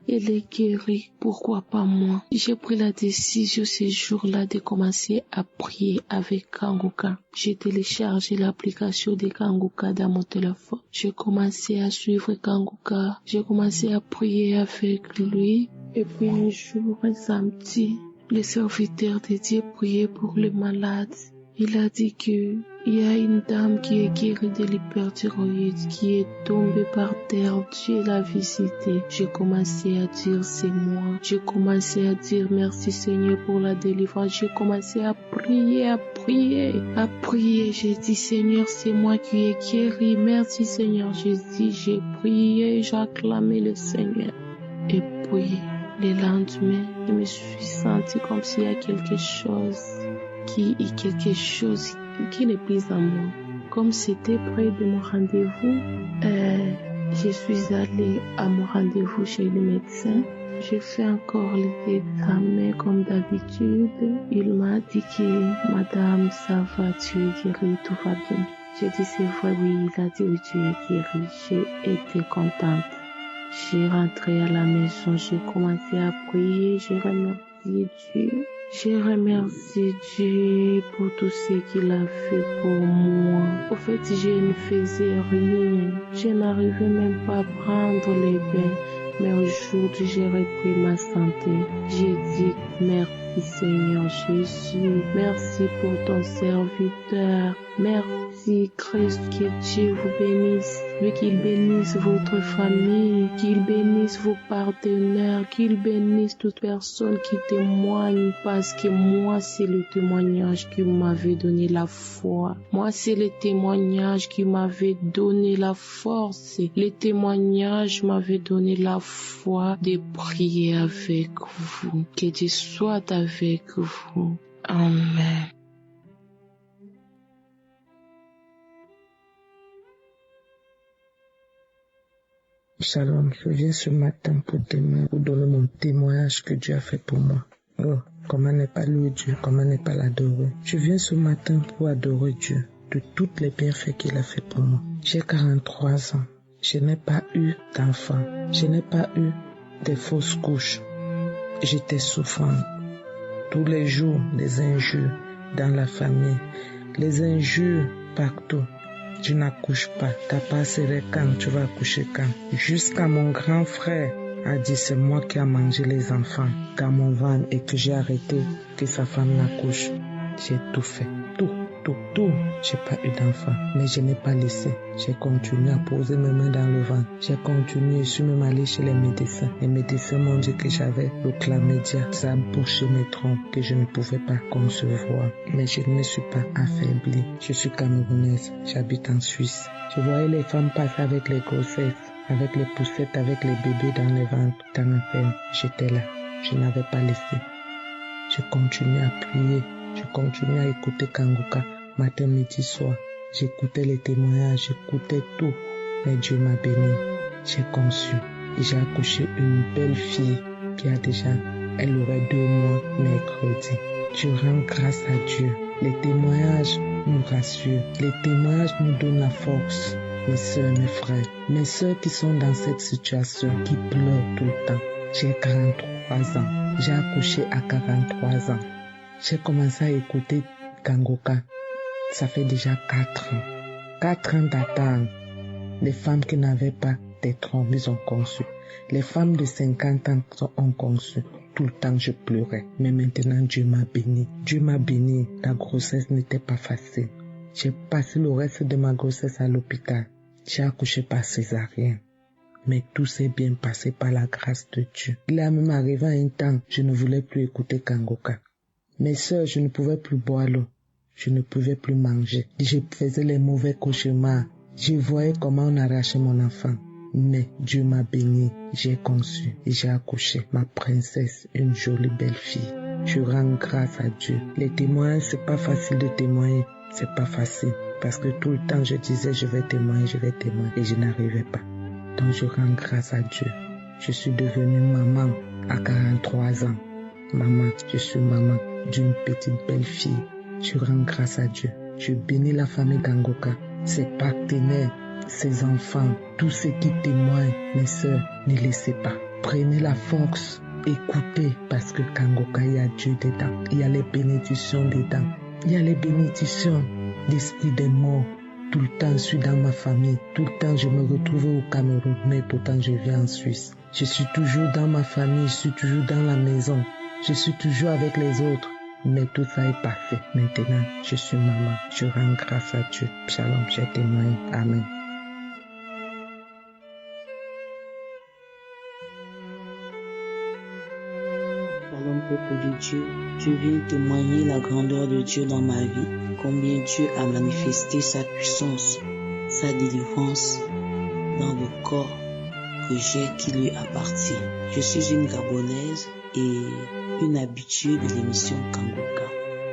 est guérie, pourquoi pas moi? J'ai pris la décision ce jour-là de commencer à prier avec Kangoka. J'ai téléchargé l'application de Kangoka dans mon téléphone. J'ai commencé à suivre Kangoka. J'ai commencé à prier avec lui. Et puis un jour, un samedi, le serviteur de Dieu priait pour les malades. Il a dit que il y a une dame qui est guérie de l'hyperthyroïde, qui est tombée par terre. Dieu l'a visitée. J'ai commencé à dire c'est moi. J'ai commencé à dire merci Seigneur pour la délivrance. J'ai commencé à prier. J'ai dit Seigneur, c'est moi qui ai guéri. Merci Seigneur. J'ai prié, j'ai acclamé le Seigneur. Et puis, le lendemain, je me suis sentie comme s'il y a quelque chose qui n'est plus en moi. Comme c'était près de mon rendez-vous, je suis allée à mon rendez-vous chez le médecin. J'ai fait encore les examens comme d'habitude. Il m'a dit que madame, ça va, tu es guérie, tout va bien. J'ai dit c'est vrai, oui, il a dit oui, tu es guérie. J'ai été contente. J'ai rentré à la maison, j'ai commencé à prier, j'ai remercié Dieu. Je remercie Dieu pour tout ce qu'il a fait pour moi. Au fait, je ne faisais rien. Je n'arrivais même pas à prendre les bains. Mais aujourd'hui, j'ai repris ma santé. J'ai dit merci Seigneur Jésus. Merci pour ton serviteur. Merci Christ, que Dieu vous bénisse. Qu'il bénisse votre famille, qu'il bénisse vos partenaires, qu'il bénisse toute personne qui témoigne, parce que moi, c'est le témoignage qui m'avait donné la foi. Moi, c'est le témoignage qui m'avait donné la force. Le témoignage m'avait donné la foi de prier avec vous. Que Dieu soit avec vous. Amen. Shalom, je viens ce matin pour donner mon témoignage que Dieu a fait pour moi. Oh, comment ne pas louer Dieu, comment ne pas l'adorer. Je viens ce matin pour adorer Dieu de tous les bienfaits qu'il a fait pour moi. J'ai 43 ans, je n'ai pas eu d'enfant, je n'ai pas eu de fausses couches. J'étais souffrant. Tous les jours, des injures dans la famille, les injures partout. Tu n'accouches pas, ta part serait quand, tu vas accoucher quand. Jusqu'à mon grand frère a dit c'est moi qui a mangé les enfants dans mon ventre et que j'ai arrêté que sa femme n'accouche. J'ai tout fait, tout. J'ai pas eu d'enfant, mais je n'ai pas laissé. J'ai continué à poser mes mains dans le ventre. J'ai continué, je suis même allé chez les médecins. Les médecins m'ont dit que j'avais le chlamydia. Ça a bouché mes troncs, que je ne pouvais pas concevoir. Mais je ne me suis pas affaiblie. Je suis camerounaise, j'habite en Suisse. Je voyais les femmes passer avec les grossesses, avec les poussettes, avec les bébés dans les ventres, dans l'enfer. J'étais là, je n'avais pas laissé. Je continuais à prier, je continuais à écouter Kanguka. Matin, midi, soir, j'écoutais les témoignages, j'écoutais tout. Mais Dieu m'a béni. J'ai conçu et j'ai accouché une belle fille qui a déjà, elle aurait 2 mois mercredi. Je rends grâce à Dieu. Les témoignages nous rassurent. Les témoignages nous donnent la force. Mes soeurs, mes frères, mes soeurs qui sont dans cette situation, qui pleurent tout le temps. J'ai 43 ans. J'ai accouché à 43 ans. J'ai commencé à écouter Kanguka. Ça fait déjà 4 ans. 4 ans d'attente. Les femmes qui n'avaient pas des trompes, ils ont conçu. Les femmes de 50 ans ont conçu. Tout le temps, je pleurais. Mais maintenant, Dieu m'a béni. Dieu m'a béni. La grossesse n'était pas facile. J'ai passé le reste de ma grossesse à l'hôpital. J'ai accouché par césarienne. Mais tout s'est bien passé par la grâce de Dieu. Il est même arrivé à un temps, je ne voulais plus écouter Kanguka. Mes sœurs, je ne pouvais plus boire l'eau. Je ne pouvais plus manger. Je faisais les mauvais cauchemars. Je voyais comment on arrachait mon enfant. Mais Dieu m'a béni. J'ai conçu et j'ai accouché ma princesse, une jolie belle fille. Je rends grâce à Dieu. Les témoins, c'est pas facile de témoigner. C'est pas facile. Parce que tout le temps, je disais, je vais témoigner. Et je n'arrivais pas. Donc, je rends grâce à Dieu. Je suis devenue maman à 43 ans. Maman, je suis maman d'une petite belle fille. Je rends grâce à Dieu. Je bénis la famille Kanguka, ses partenaires, ses enfants, tous ceux qui témoignent. Mes sœurs, ne laissez pas. Prenez la force. Écoutez, parce que Kanguka, il y a Dieu dedans. Il y a les bénédictions dedans. Il y a les bénédictions d'esprit des morts. Tout le temps, je suis dans ma famille. Tout le temps, je me retrouve au Cameroun. Mais pourtant, je vis en Suisse. Je suis toujours dans ma famille. Je suis toujours dans la maison. Je suis toujours avec les autres. Mais tout ça est passé. Maintenant, je suis maman. Je rends grâce à Dieu. Shalom, j'ai témoigné. Amen. Shalom, peuple de Dieu. Je viens témoigner la grandeur de Dieu dans ma vie. Combien Dieu a manifesté sa puissance, sa délivrance dans le corps que j'ai qui lui appartient. Je suis une Gabonaise et une habituée de l'émission Kanguka.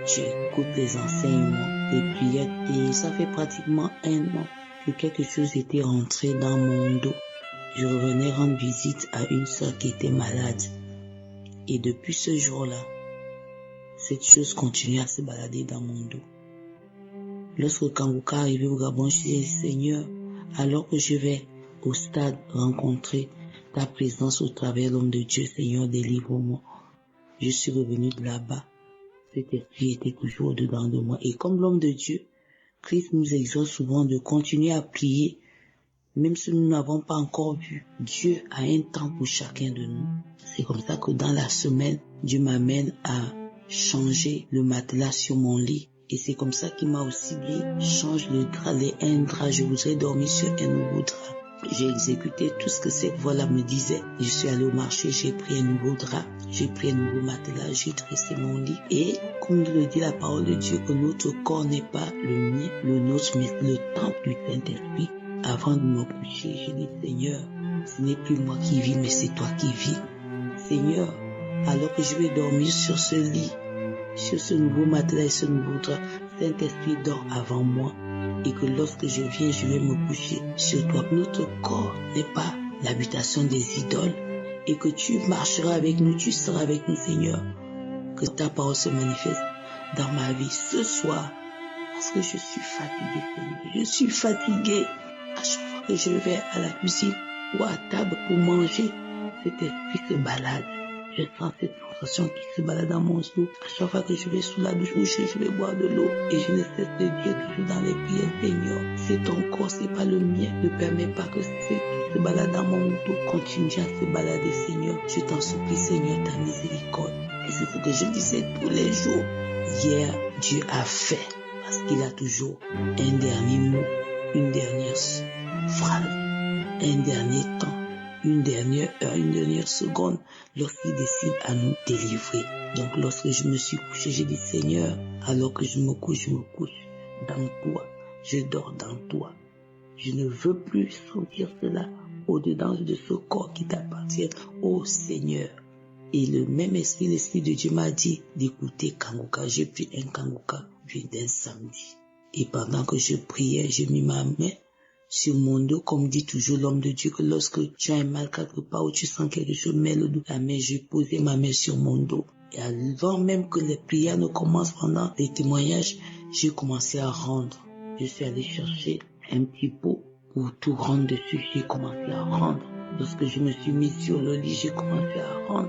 J'écoute les enseignements, les prières et ça fait pratiquement 1 an que quelque chose était rentré dans mon dos. Je revenais rendre visite à une sœur qui était malade. Et depuis ce jour-là, cette chose continue à se balader dans mon dos. Lorsque Kanguka est arrivé au Gabon, je dis Seigneur, alors que je vais au stade rencontrer ta présence au travers de l'homme de Dieu, Seigneur, délivre-moi. Je suis revenu de là-bas. Cet esprit était toujours dedans de moi. Et comme l'homme de Dieu, Christ nous exhorte souvent de continuer à prier, même si nous n'avons pas encore vu. Dieu a un temps pour chacun de nous. C'est comme ça que dans la semaine, Dieu m'amène à changer le matelas sur mon lit. Et c'est comme ça qu'il m'a aussi dit, change le drap, un drap, je voudrais dormir sur un nouveau drap. J'ai exécuté tout ce que cette voix-là me disait. Je suis allé au marché, j'ai pris un nouveau drap, j'ai pris un nouveau matelas, j'ai dressé mon lit. Et comme le dit la parole de Dieu, que notre corps n'est pas le mien, le nôtre, mais le temple du Saint-Esprit. Avant de me coucher, j'ai dit, Seigneur, ce n'est plus moi qui vis, mais c'est toi qui vis. Seigneur, alors que je vais dormir sur ce lit, sur ce nouveau matelas et ce nouveau drap, Saint-Esprit dort avant moi. Et que lorsque je viens, je vais me coucher sur toi. Notre corps n'est pas l'habitation des idoles. Et que tu marcheras avec nous, tu seras avec nous, Seigneur. Que ta parole se manifeste dans ma vie ce soir. Parce que je suis fatigué, Seigneur. Je suis fatigué. À chaque fois que je vais à la cuisine ou à table pour manger, cet esprit se balade. Je sens cette sensation qui se balade dans mon dos. À chaque fois que je vais sous la douche ou je vais boire de l'eau. Et je ne cesse de dire toujours dans les prières, Seigneur, c'est ton corps, c'est pas le mien. Ne permets pas que ce qui se balade dans mon dos continue à se balader, Seigneur. Je t'en supplie, Seigneur, ta miséricorde. Et c'est ce que je disais tous les jours. Hier, Dieu a fait. Parce qu'il a toujours un dernier mot, une dernière phrase, un dernier temps, une dernière heure, une dernière seconde, lorsqu'il décide à nous délivrer. Donc lorsque je me suis couché, j'ai dit Seigneur, alors que je me couche dans toi, je dors dans toi. Je ne veux plus sentir cela au-dedans de ce corps qui t'appartient, ô Seigneur. Et le même esprit, l'esprit de Dieu m'a dit d'écouter Kanguka. J'ai pris un Kanguka d'un samedi. Et pendant que je priais, j'ai mis ma main sur mon dos, comme dit toujours l'homme de Dieu, que lorsque tu as un mal quelque part ou tu sens quelque chose, mets le dos, la main, j'ai posé ma main sur mon dos. Et avant même que les prières ne commencent pendant les témoignages, j'ai commencé à rendre. Je suis allé chercher un petit pot pour tout rendre dessus. J'ai commencé à rendre. Lorsque je me suis mis sur le lit, j'ai commencé à rendre.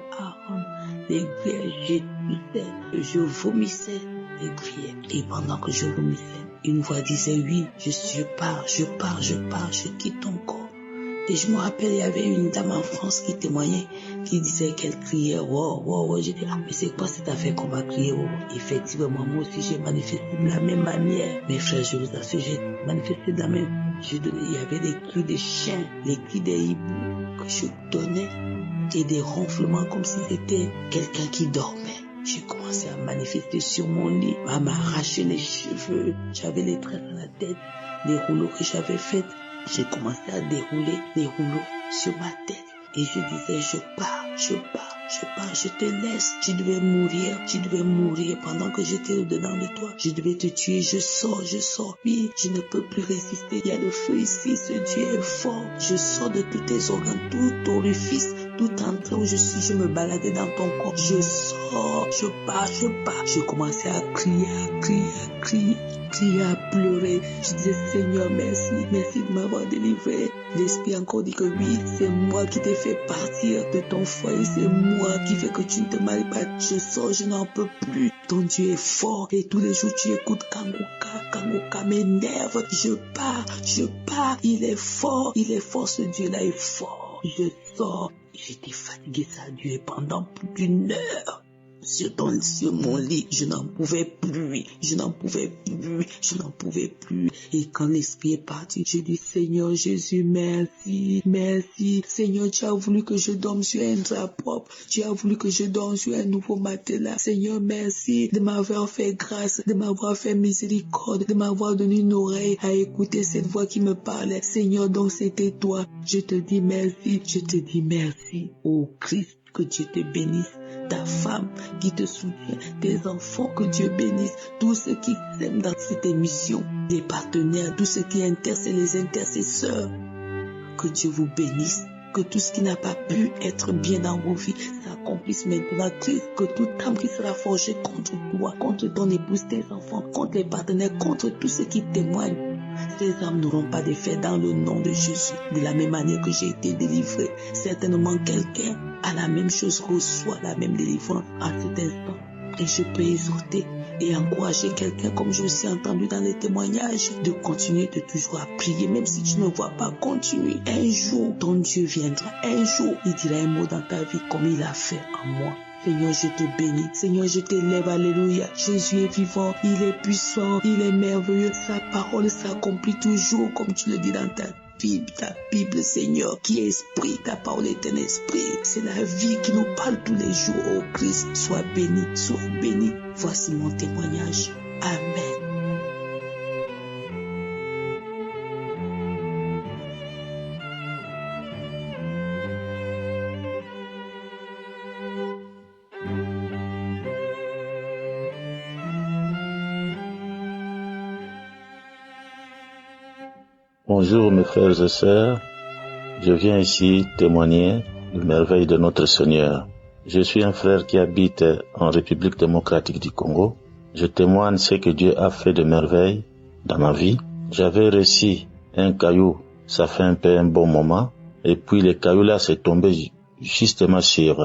Les prières, j'ai toussé, je vomissais les prières. Et pendant que je vomissais, une voix disait oui, je pars, je quitte ton corps. Et je me rappelle, il y avait une dame en France qui témoignait, qui disait qu'elle criait, wow. J'ai dit, mais c'est quoi cette affaire qu'on va crier, wow? Effectivement, moi aussi, j'ai manifesté de la même manière. Mes frères, je vous assure, j'ai manifesté de la même. Il y avait des cris des chiens, les cris des hiboux que je donnais, et des ronflements comme si c'était quelqu'un qui dormait. J'ai commencé à manifester sur mon lit, à m'arracher les cheveux. J'avais les tresses à la tête, les rouleaux que j'avais faits. J'ai commencé à dérouler les rouleaux sur ma tête. Et je disais, je pars, je te laisse. Tu devais mourir pendant que j'étais au-dedans de toi. Je devais te tuer, je sors. Oui, je ne peux plus résister. Il y a le feu ici, ce Dieu est fort. Je sors de tous tes organes, tout orifice, tout entrée où je suis, je me baladais dans ton corps. Je sors, je pars. Je commençais à crier, à pleurer. Je disais, Seigneur, merci de m'avoir délivré. L'esprit encore dit que oui, c'est moi qui t'ai fait partir de ton foyer, c'est moi qui fais que tu ne te maries pas. Je sors, je n'en peux plus. Ton Dieu est fort et tous les jours tu écoutes Kanguka m'énerve. Je pars. Il est fort, ce Dieu-là est fort. Je sors. J'étais fatigué, ça a duré pendant plus d'une heure. Sur mon lit, je n'en pouvais plus. Et quand l'esprit est parti, je dis, Seigneur Jésus, merci. Seigneur, tu as voulu que je dorme sur un drap propre. Tu as voulu que je dorme sur un nouveau matelas. Seigneur, merci de m'avoir fait grâce, de m'avoir fait miséricorde, de m'avoir donné une oreille à écouter cette voix qui me parlait. Seigneur, donc c'était toi. Je te dis merci. Oh Christ, que Dieu te bénisse. Ta femme qui te soutient, tes enfants, que Dieu bénisse, tous ceux qui s'aiment dans cette émission, les partenaires, tous ceux qui intercèdent, les intercesseurs, que Dieu vous bénisse, que tout ce qui n'a pas pu être bien dans vos vies s'accomplisse maintenant, Christ, que toute âme qui sera forgée contre toi, contre ton épouse, tes enfants, contre les partenaires, contre tous ceux qui témoignent, ces âmes n'auront pas d'effet dans le nom de Jésus. De la même manière que j'ai été délivré, certainement quelqu'un a la même chose, reçoit la même délivrance à cet instant. Et je peux exhorter et encourager quelqu'un, comme je me suis entendu dans les témoignages, de continuer de toujours à prier, même si tu ne vois pas, continue. Un jour, ton Dieu viendra. Un jour, il dira un mot dans ta vie comme il a fait en moi. Seigneur, je te bénis. Seigneur, je t'élève. Alléluia. Jésus est vivant. Il est puissant. Il est merveilleux. Sa parole s'accomplit toujours comme tu le dis dans ta Bible, Seigneur, qui est esprit. Ta parole est un esprit. C'est la vie qui nous parle tous les jours. Oh Christ, sois béni. Voici mon témoignage. Amen. Bonjour mes frères et sœurs, je viens ici témoigner de merveilles de notre Seigneur. Je suis un frère qui habite en République démocratique du Congo. Je témoigne ce que Dieu a fait de merveilles dans ma vie. J'avais reçu un caillou, ça fait un bon moment, et puis le caillou là s'est tombé justement sur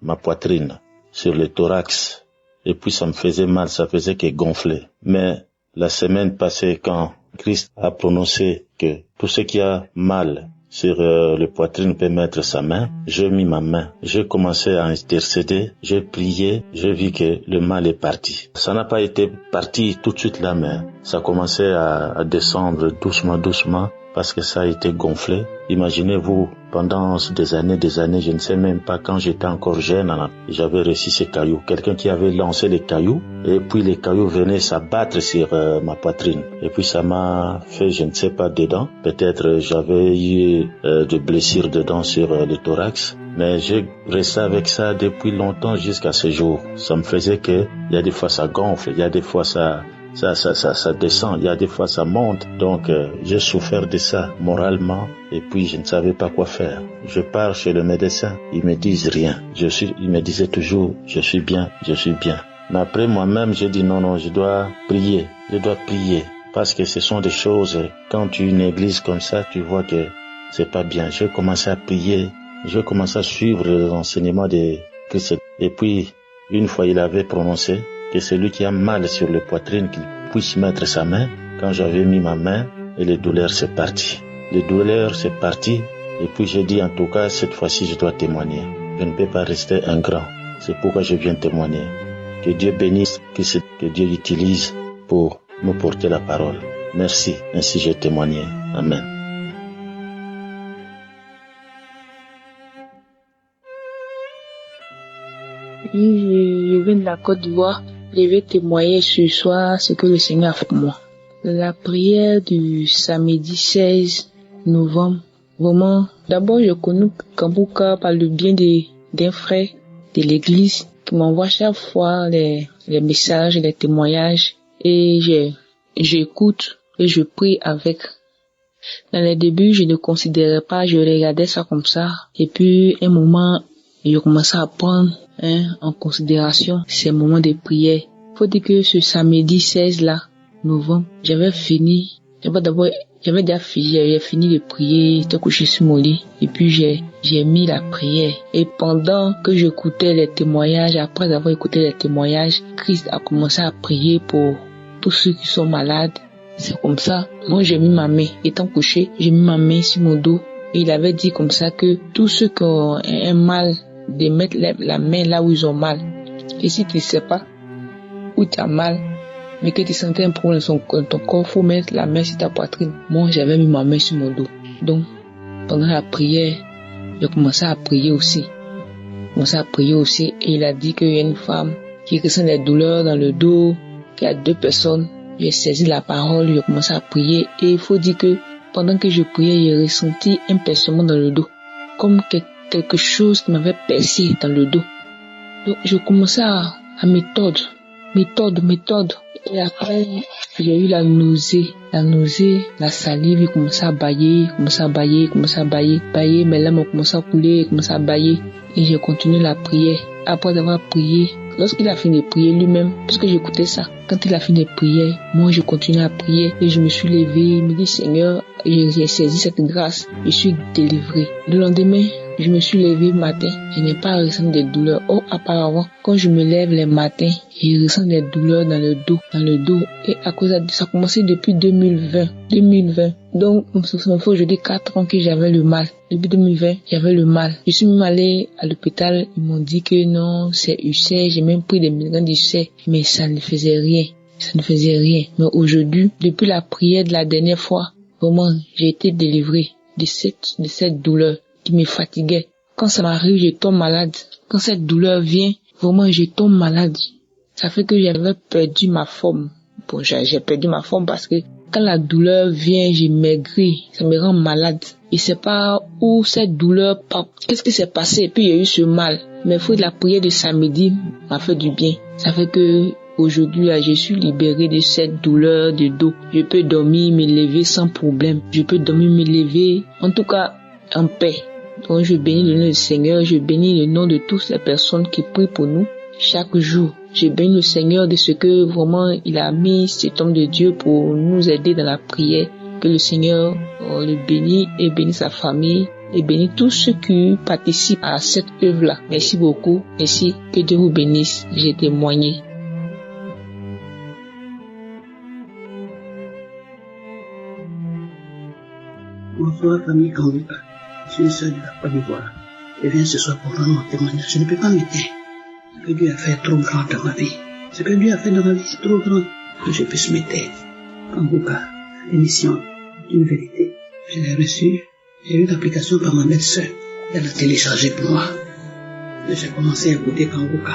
ma poitrine, sur le thorax. Et puis ça me faisait mal, ça faisait que gonfler. Mais la semaine passée, quand Christ a prononcé que tout ce qui a mal sur le poitrine peut mettre sa main, j'ai mis ma main, j'ai commencé à intercéder, j'ai prié, j'ai vu que le mal est parti. Ça n'a pas été parti tout de suite là, mais ça commençait à descendre doucement, parce que ça a été gonflé. Imaginez-vous, pendant des années, je ne sais même pas, quand j'étais encore jeune, j'avais reçu ces cailloux. Quelqu'un qui avait lancé les cailloux, et puis les cailloux venaient s'abattre sur ma poitrine. Et puis ça m'a fait, je ne sais pas, dedans. Peut-être j'avais eu des blessures dedans sur le thorax. Mais j'ai resté avec ça depuis longtemps jusqu'à ce jour. Ça me faisait que, il y a des fois ça gonfle, il y a des fois ça descend, il y a des fois ça monte. Donc j'ai souffert de ça moralement et puis je ne savais pas quoi faire. Je pars chez le médecin, ils me disent rien. Il me disait toujours je suis bien. Mais après moi-même j'ai dit non, je dois prier parce que ce sont des choses, quand tu négliges comme ça, tu vois que c'est pas bien. Je commençais à prier, je commençais à suivre les enseignements de Christ. Et puis une fois il avait prononcé que celui qui a mal sur le poitrine, qu'il puisse mettre sa main. Quand j'avais mis ma main, et les douleurs c'est parti. Et puis j'ai dit en tout cas, cette fois-ci je dois témoigner. Je ne peux pas rester ingrat. C'est pourquoi je viens témoigner. Que Dieu bénisse, que Dieu utilise pour nous porter la parole. Merci, ainsi j'ai témoigné. Amen. Oui, je viens de la Côte d'Ivoire. Je vais témoigner ce soir ce que le Seigneur a fait pour moi. La prière du samedi 16 novembre, vraiment, d'abord j'ai connu Kambuka par le bien d'un frère de l'église qui m'envoie chaque fois les messages, les témoignages et j'écoute et je prie avec. Dans les débuts, je ne considérais pas, je regardais ça comme ça et puis un moment, je commençais à prendre en considération ces moments de prière. Faut dire que ce samedi 16 novembre, j'avais fini de prier, j'étais couché sur mon lit et puis j'ai mis la prière. Et pendant que j'écoutais les témoignages, après avoir écouté les témoignages, Christ a commencé à prier pour tous ceux qui sont malades. C'est comme ça. Moi j'ai mis ma main, étant couché, j'ai mis ma main sur mon dos et il avait dit comme ça que tous ceux qui ont un mal, de mettre la main là où ils ont mal. Et si tu ne sais pas où tu as mal, mais que tu sentais un problème dans ton corps, faut mettre la main sur ta poitrine. Moi, j'avais mis ma main sur mon dos. Donc, pendant la prière, j'ai commencé à prier aussi. Et il a dit qu'il y a une femme qui ressent des douleurs dans le dos, qu'il y a 2 personnes. J'ai saisi la parole, j'ai commencé à prier. Et il faut dire que pendant que je priais, j'ai ressenti un percement dans le dos. Comme quelque chose qui m'avait percé dans le dos. Donc, je commençais à m'étordre. Et après, j'ai eu la nausée, la salive, il commençait à bailler, mes larmes ont commencé à couler, à bailler. Et j'ai continué la prière. Après avoir prié, lorsqu'il a fini de prier lui-même, puisque j'écoutais ça, quand il a fini de prier, moi je continuais à prier et je me suis levé, il me dit Seigneur, j'ai saisi cette grâce, je suis délivré. Le lendemain, je me suis levé le matin, je n'ai pas ressenti des douleurs. Oh, apparemment, quand je me lève les matins, je ressens des douleurs dans le dos. Et à cause de ça a commencé depuis 2020. Donc, ça me fait aujourd'hui 4 ans que j'avais le mal. Depuis 2020, j'avais le mal. Je suis même allé à l'hôpital, ils m'ont dit que non, c'est ulcère, j'ai même pris des milligrammes d'ulcère, mais ça ne faisait rien. Mais aujourd'hui, depuis la prière de la dernière fois, vraiment, j'ai été délivré de cette douleur qui me fatiguait. Quand ça m'arrive, je tombe malade. Quand cette douleur vient, vraiment, je tombe malade. Ça fait que j'avais perdu ma forme. Bon, j'ai perdu ma forme parce que quand la douleur vient, j'ai maigri. Ça me rend malade. Et c'est pas où cette douleur part. Qu'est-ce qui s'est passé? Et puis, il y a eu ce mal. Mais faut de la prière de samedi m'a fait du bien. Ça fait que aujourd'hui, là, je suis libéré de cette douleur de dos. Je peux dormir, me lever sans problème. En tout cas, en paix. Donc, je bénis le nom du Seigneur. Je bénis le nom de toutes les personnes qui prient pour nous chaque jour. Je bénis le Seigneur de ce que vraiment il a mis cet homme de Dieu pour nous aider dans la prière. Que le Seigneur le bénisse et bénisse sa famille et bénis tous ceux qui participent à cette œuvre-là. Merci beaucoup. Merci. Que Dieu vous bénisse. J'ai témoigné. Bonsoir famille Kanguka. Je suis une sœur de la Côte d'Ivoire. Je viens ce soir pour rendre mon témoignage. Je ne peux pas me taire. Ce que Dieu a fait est trop grand dans ma vie. Ce que Dieu a fait dans ma vie, c'est trop grand que je puisse me taire. Kanguka, l'émission d'une vérité. Je l'ai reçue. J'ai eu l'application par ma belle-sœur. Elle l'a téléchargée pour moi. Et j'ai commencé à écouter Kanguka.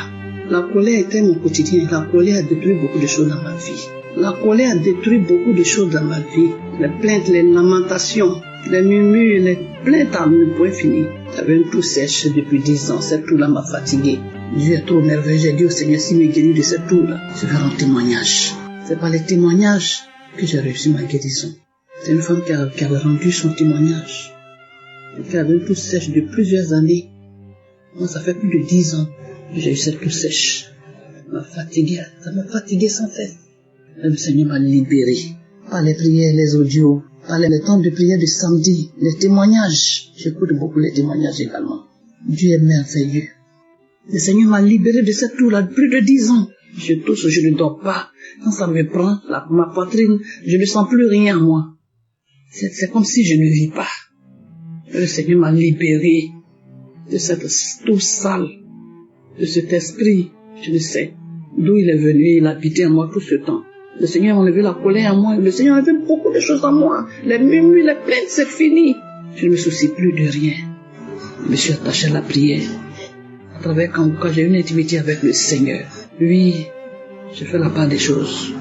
La colère était mon quotidien. La colère a détruit beaucoup de choses dans ma vie. La colère a détruit beaucoup de choses dans ma vie. Les plaintes, les lamentations, les murmures, les plaintes à ne point fini. J'avais une toux sèche depuis 10 ans. Cette toux-là m'a fatigué. Dieu est trop merveilleux. J'ai dit au Seigneur, s'il me guérit de cette toux-là, je vais rendre témoignage. C'est par les témoignages que j'ai réussi ma guérison. C'est une femme qui avait rendu son témoignage. Qui avait une toux sèche de plusieurs années. Moi, ça fait plus de 10 ans que j'ai eu cette toux sèche. Ça m'a fatigué sans cesse. Le Seigneur m'a libéré. Par les prières, les audios, par les temps de prière de samedi, les témoignages. J'écoute beaucoup les témoignages également. Dieu est merveilleux. Le Seigneur m'a libéré de cette toux-là plus de 10 ans. Je tousse, je ne dors pas. Quand ça me prend, ma poitrine, je ne sens plus rien en moi. C'est comme si je ne vis pas. Le Seigneur m'a libéré de cette toux sale, de cet esprit, je ne sais d'où il est venu, il a habité en moi tout ce temps. Le Seigneur a enlevé la colère en moi. Le Seigneur a enlevé beaucoup de choses en moi. Les murmures, les plaintes, c'est fini. Je ne me soucie plus de rien. Je me suis attaché à la prière. À travers quand j'ai une intimité avec le Seigneur. Oui, je fais la part des choses.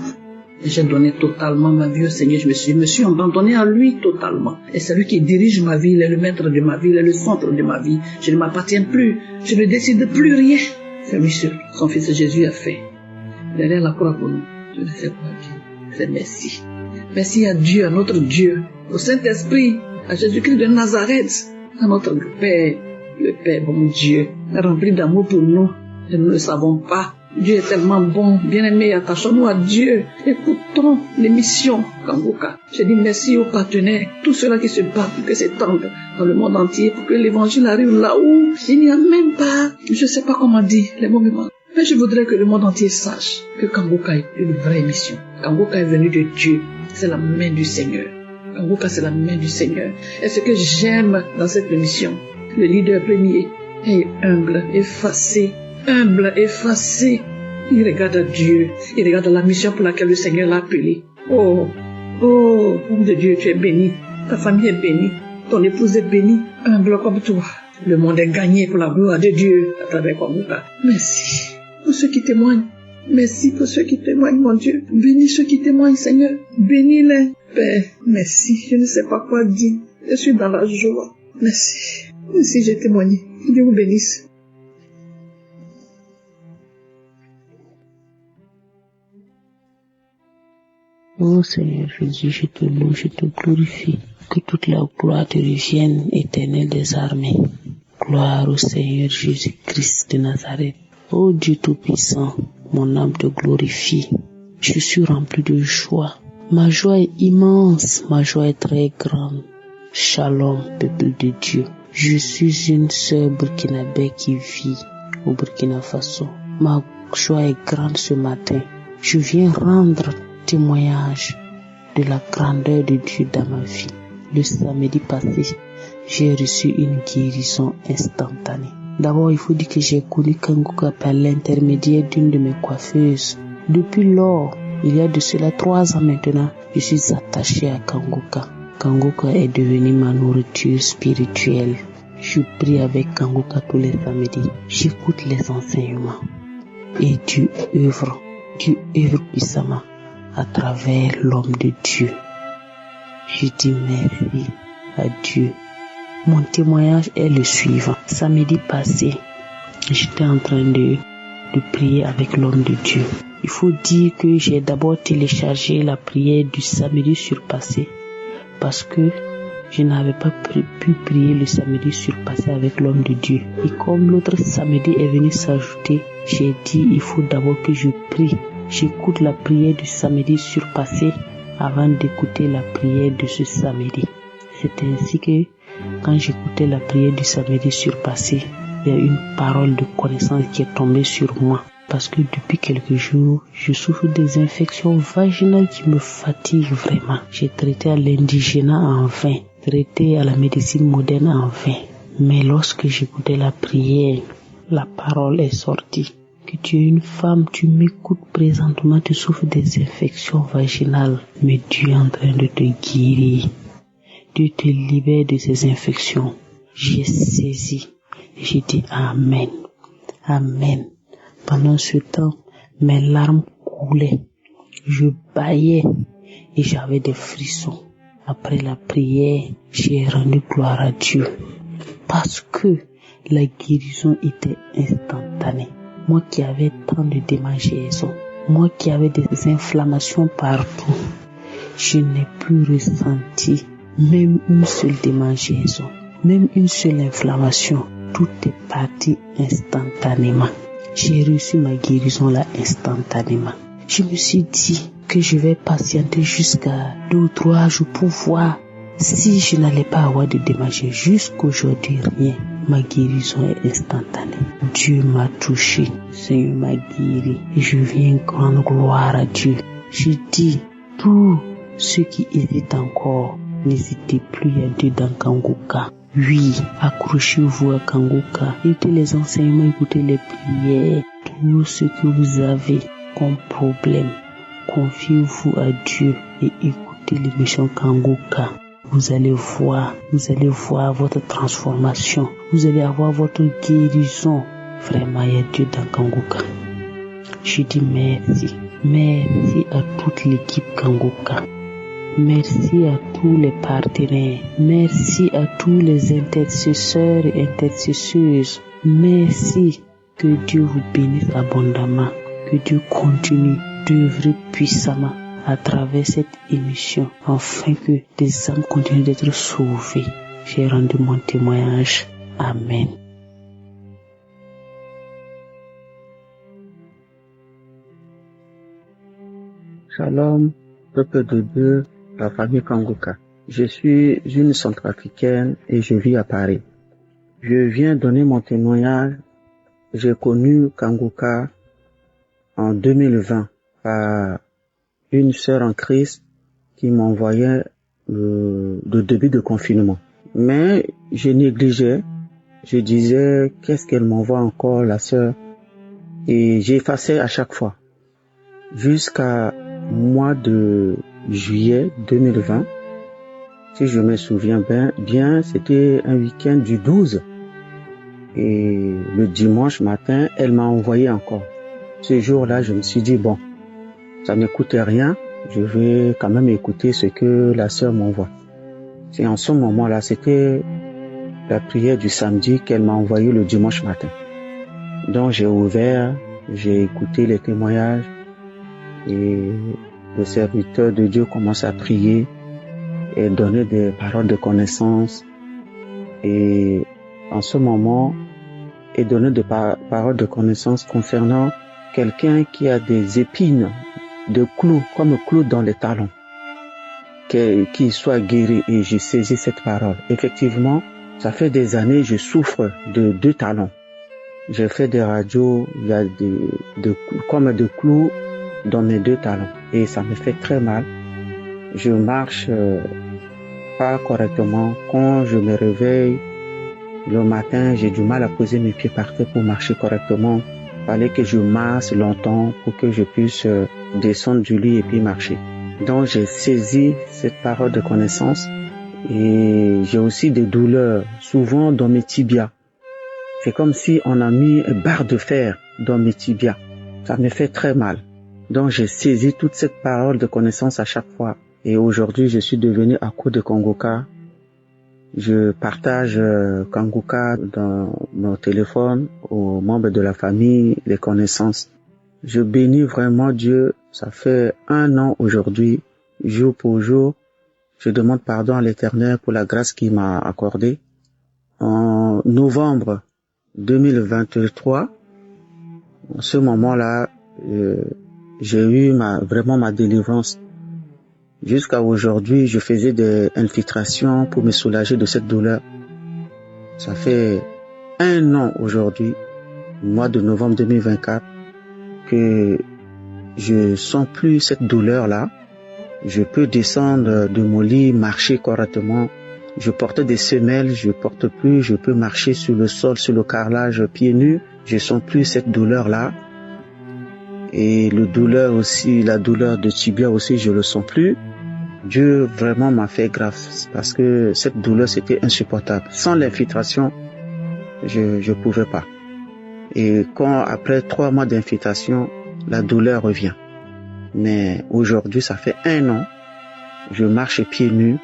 Et j'ai donné totalement ma vie au Seigneur. Je me suis abandonné à lui totalement. Et c'est lui qui dirige ma vie. Il est le maître de ma vie. Il est le centre de ma vie. Je ne m'appartiens plus. Je ne décide plus rien. C'est lui seul. Son fils Jésus a fait. Derrière la croix pour nous. Je ne sais pas dire. C'est merci. Merci à Dieu, à notre Dieu, au Saint-Esprit, à Jésus-Christ de Nazareth, à notre Père, le Père bon Dieu, rempli d'amour pour nous. Et nous ne le savons pas. Dieu est tellement bon, bien-aimé, attachons-nous à Dieu. Écoutons l'émission Kanguka. Je dis merci aux partenaires, tous ceux-là qui se battent pour que s'étende dans le monde entier, pour que l'évangile arrive là où il n'y a même pas, je ne sais pas comment dire, les mots me manquent. Mais je voudrais que le monde entier sache que Kanguka est une vraie mission. Kanguka est venu de Dieu. C'est la main du Seigneur. Kanguka, c'est la main du Seigneur. Et ce que j'aime dans cette émission, le leader premier est humble, effacé. Humble, effacé. Il regarde à Dieu. Il regarde à la mission pour laquelle le Seigneur l'a appelé. Oh, homme de Dieu, tu es béni. Ta famille est bénie. Ton épouse est bénie. Humble comme toi. Le monde est gagné pour la gloire de Dieu à travers Kanguka. Merci pour ceux qui témoignent. Merci pour ceux qui témoignent, mon Dieu. Bénis ceux qui témoignent, Seigneur. Bénis-les. Père, merci. Je ne sais pas quoi dire. Je suis dans la joie. Merci. Merci, j'ai témoigné. Dieu vous bénisse. Oh Seigneur Jésus, je te loue, je te glorifie. Que toute la gloire te revienne, Éternel des armées. Gloire au Seigneur Jésus-Christ de Nazareth. Ô Dieu Tout-Puissant, mon âme te glorifie. Je suis rempli de joie. Ma joie est immense, ma joie est très grande. Shalom, peuple de Dieu. Je suis une sœur burkinabé qui vit au Burkina Faso. Ma joie est grande ce matin. Je viens rendre témoignage de la grandeur de Dieu dans ma vie. Le samedi passé, j'ai reçu une guérison instantanée. D'abord, il faut dire que j'ai connu Kanguka par l'intermédiaire d'une de mes coiffeuses. Depuis lors, il y a de cela 3 ans maintenant, je suis attachée à Kanguka. Kanguka est devenu ma nourriture spirituelle. Je prie avec Kanguka tous les samedis. J'écoute les enseignements. Et Dieu œuvre puissamment à travers l'homme de Dieu. Je dis merci à Dieu. Mon témoignage est le suivant. Samedi passé, j'étais en train de prier avec l'homme de Dieu. Il faut dire que j'ai d'abord téléchargé la prière du samedi surpassé parce que je n'avais pas pu prier le samedi surpassé avec l'homme de Dieu. Et comme l'autre samedi est venu s'ajouter, j'ai dit il faut d'abord que je prie. J'écoute la prière du samedi surpassé avant d'écouter la prière de ce samedi. C'est ainsi que quand j'écoutais la prière du samedi surpassé, il y a une parole de connaissance qui est tombée sur moi. Parce que depuis quelques jours, je souffre des infections vaginales qui me fatiguent vraiment. J'ai traité à l'indigénat en vain, traité à la médecine moderne en vain. Mais lorsque j'écoutais la prière, la parole est sortie. Que tu es une femme, tu m'écoutes présentement, tu souffres des infections vaginales. Mais Dieu est en train de te guérir. Dieu te libère de ces infections. J'ai saisi. J'ai dit Amen. Amen. Pendant ce temps, mes larmes coulaient. Je bâillais et j'avais des frissons. Après la prière, j'ai rendu gloire à Dieu. Parce que la guérison était instantanée. Moi qui avais tant de démangeaisons, moi qui avais des inflammations partout, je n'ai plus ressenti même une seule démangeaison, même une seule inflammation. Tout est parti instantanément. J'ai reçu ma guérison là instantanément. Je me suis dit que je vais patienter jusqu'à 2 ou 3 jours pour voir si je n'allais pas avoir de démangeaisons. Jusqu'aujourd'hui, rien. Ma guérison est instantanée. Dieu m'a touché. Le Seigneur m'a guéri. Et je viens rendre gloire à Dieu. Je dis, tous ceux qui hésitent encore, n'hésitez plus à Dieu dans Kanguka. Oui, accrochez-vous à Kanguka. Écoutez les enseignements, écoutez les prières. Tout ce que vous avez comme problème, confiez-vous à Dieu et écoutez l'émission Kanguka. Vous allez voir votre transformation. Vous allez avoir votre guérison. Vraiment, il y a Dieu dans Kanguka. Je dis merci. Merci à toute l'équipe Kanguka. Merci à tous les partenaires. Merci à tous les intercesseurs et intercesseuses. Merci. Que Dieu vous bénisse abondamment. Que Dieu continue d'œuvrer puissamment à travers cette émission, afin que des âmes continuent d'être sauvées. J'ai rendu mon témoignage. Amen. Shalom, peuple de Dieu, la famille Kanguka. Je suis une centrafricaine et je vis à Paris. Je viens donner mon témoignage. J'ai connu Kanguka en 2020 par une sœur en Christ qui m'envoyait le début de confinement. Mais je négligeais, je disais qu'est-ce qu'elle m'envoie encore la sœur, et j'effaçais à chaque fois. Jusqu'à mois de juillet 2020, si je me souviens bien, c'était un week-end du 12. Et le dimanche matin, elle m'a envoyé encore. Ce jour-là, je me suis dit, bon, ça ne coûte rien, je vais quand même écouter ce que la sœur m'envoie. C'est en ce moment-là, c'était la prière du samedi qu'elle m'a envoyé le dimanche matin. Donc j'ai ouvert, j'ai écouté les témoignages et le serviteur de Dieu commence à prier et donner des paroles de connaissance. Et en ce moment, et donner des paroles de connaissance concernant quelqu'un qui a des épines, de clous, comme clous dans les talons, qu'il soit guéri. Et j'ai saisi cette parole. Effectivement, ça fait des années, je souffre de 2 talons. J'ai fait des radios, il y a comme des clous dans mes 2 talons. Et ça me fait très mal. Je marche pas correctement. Quand je me réveille le matin, j'ai du mal à poser mes pieds par terre pour marcher correctement. Il fallait que je marche longtemps pour que je puisse descendre du lit et puis marcher. Donc j'ai saisi cette parole de connaissance et j'ai aussi des douleurs, souvent dans mes tibias. C'est comme si on a mis une barre de fer dans mes tibias. Ça me fait très mal. Donc j'ai saisi toute cette parole de connaissance à chaque fois. Et aujourd'hui, je suis devenu accro de Kanguka. Je partage Kanguka dans mon téléphone aux membres de la famille, les connaissances. Je bénis vraiment Dieu. Ça fait 1 an aujourd'hui, jour pour jour. Je demande pardon à l'Éternel pour la grâce qu'il m'a accordée. En novembre 2023, en ce moment-là, j'ai eu vraiment ma délivrance. Jusqu'à aujourd'hui, je faisais des infiltrations pour me soulager de cette douleur. Ça fait 1 an aujourd'hui, mois de novembre 2024, que je sens plus cette douleur-là. Je peux descendre de mon lit, marcher correctement. Je portais des semelles, je porte plus, je peux marcher sur le sol, sur le carrelage, pieds nus. Je sens plus cette douleur-là. Et la douleur de tibia aussi, je le sens plus. Dieu vraiment m'a fait grâce parce que cette douleur, c'était insupportable. Sans l'infiltration, je pouvais pas. Et après 3 mois d'infiltration, la douleur revient. Mais aujourd'hui, ça fait 1 an, je marche pieds nus,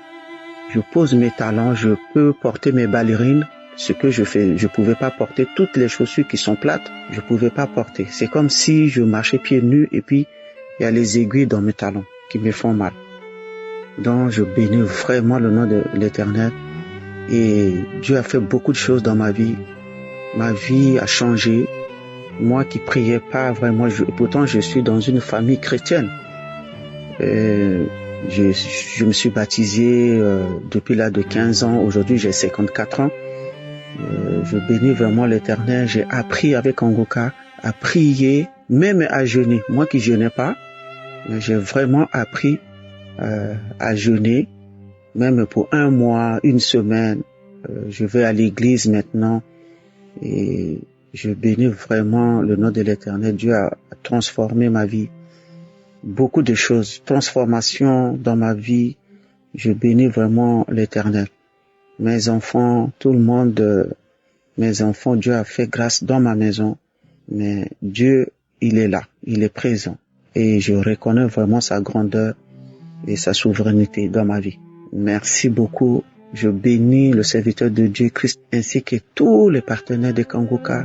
je pose mes talons, je peux porter mes ballerines, ce que je fais. Je pouvais pas porter toutes les chaussures qui sont plates, je pouvais pas porter. C'est comme si je marchais pieds nus et puis il y a les aiguilles dans mes talons qui me font mal. Donc je bénis vraiment le nom de l'Éternel et Dieu a fait beaucoup de choses dans ma vie. Ma vie a changé. Moi qui priais pas vraiment, pourtant je suis dans une famille chrétienne. Je me suis baptisé depuis l'âge de 15 ans. Aujourd'hui, j'ai 54 ans. Je bénis vraiment l'Éternel. J'ai appris avec Kanguka à prier, même à jeûner. Moi qui jeûnais pas, j'ai vraiment appris à jeûner, même pour 1 mois, 1 semaine. Je vais à l'église maintenant et je bénis vraiment le nom de l'Éternel. Dieu a transformé ma vie. Beaucoup de choses, transformation dans ma vie. Je bénis vraiment l'Éternel. Mes enfants, tout le monde, mes enfants, Dieu a fait grâce dans ma maison. Mais Dieu, il est là, il est présent. Et je reconnais vraiment sa grandeur et sa souveraineté dans ma vie. Merci beaucoup. Je bénis le serviteur de Dieu Christ ainsi que tous les partenaires de Kanguka.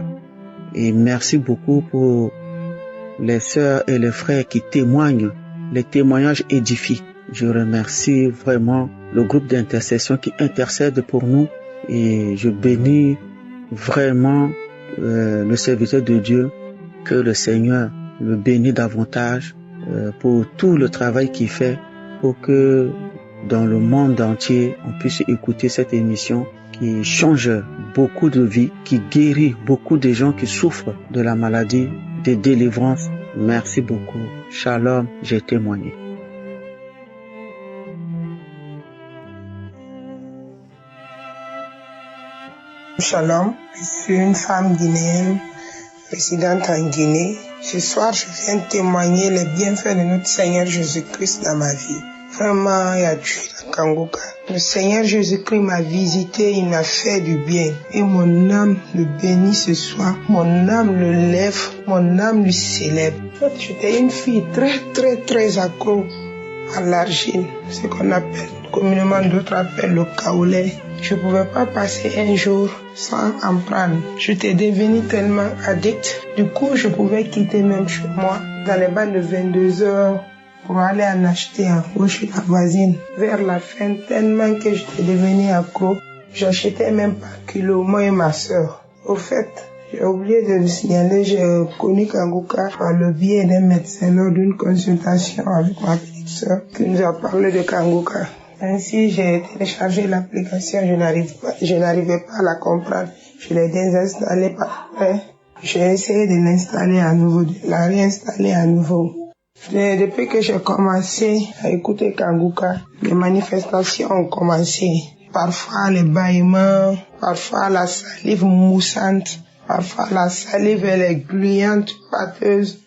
Et merci beaucoup pour les sœurs et les frères qui témoignent. Les témoignages édifient. Je remercie vraiment le groupe d'intercession qui intercède pour nous. Et je bénis vraiment le serviteur de Dieu. Que le Seigneur le bénisse davantage pour tout le travail qu'il fait pour que dans le monde entier, on puisse écouter cette émission qui change beaucoup de vies, qui guérit beaucoup de gens qui souffrent de la maladie, de délivrance. Merci beaucoup. Shalom, j'ai témoigné. Shalom, je suis une femme guinéenne, résidente en Guinée. Ce soir, je viens témoigner les bienfaits de notre Seigneur Jésus-Christ dans ma vie. Vraiment, il a tué la Kanguka. Le Seigneur Jésus-Christ m'a visité, il m'a fait du bien. Et mon âme le bénit ce soir. Mon âme le lève, mon âme lui célèbre. En fait, j'étais une fille très accro à l'argile. Ce qu'on appelle, communément d'autres appellent le kaolé. Je ne pouvais pas passer un jour sans en prendre. J'étais devenue tellement addict. Du coup, je pouvais quitter même chez moi dans les bancs de 22 heures pour aller en acheter en haut chez la voisine. Vers la fin, tellement que j'étais devenue accro, j'achetais même par kilo, moi et ma soeur. Au fait, j'ai oublié de le signaler, j'ai connu Kanguka par le biais d'un médecin lors d'une consultation avec ma petite soeur qui nous a parlé de Kanguka. Ainsi, j'ai téléchargé l'application, je n'arrivais pas à la comprendre. Je l'ai désinstallée par après. J'ai essayé de l'installer à nouveau, de la réinstaller à nouveau. Depuis que j'ai commencé à écouter Kanguka, les manifestations ont commencé. Parfois les bâillements, parfois la salive moussante, parfois la salive elle est gluante, pâteuse.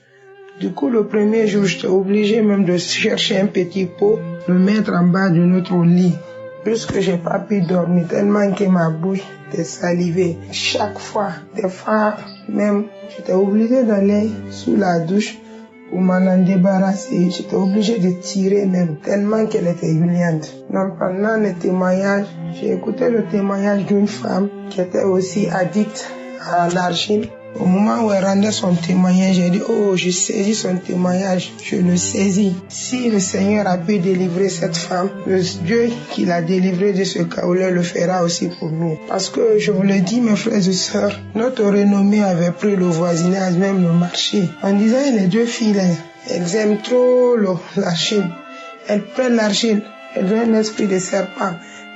Du coup, le premier jour, j'étais obligé même de chercher un petit pot, le mettre en bas de notre lit. Puisque j'ai pas pu dormir tellement que ma bouche était salivée. Chaque fois, des fois même, j'étais obligé d'aller sous la douche pour m'en débarrasser. J'étais obligé de tirer même, tellement qu'elle était gluante. Donc pendant le témoignage, j'ai écouté le témoignage d'une femme qui était aussi addicte à l'argile. Au moment où elle rendait son témoignage, j'ai dit, oh, je saisis son témoignage, je le saisis. Si le Seigneur a pu délivrer cette femme, le Dieu qui l'a délivré de ce kaolé le fera aussi pour nous. Parce que je vous le dis, mes frères et sœurs, notre renommée avait pris le voisinage, même le marché. On disait, les 2 filles, elles aiment trop l'argile. Elles prennent l'argile, elles ont un esprit de serpent.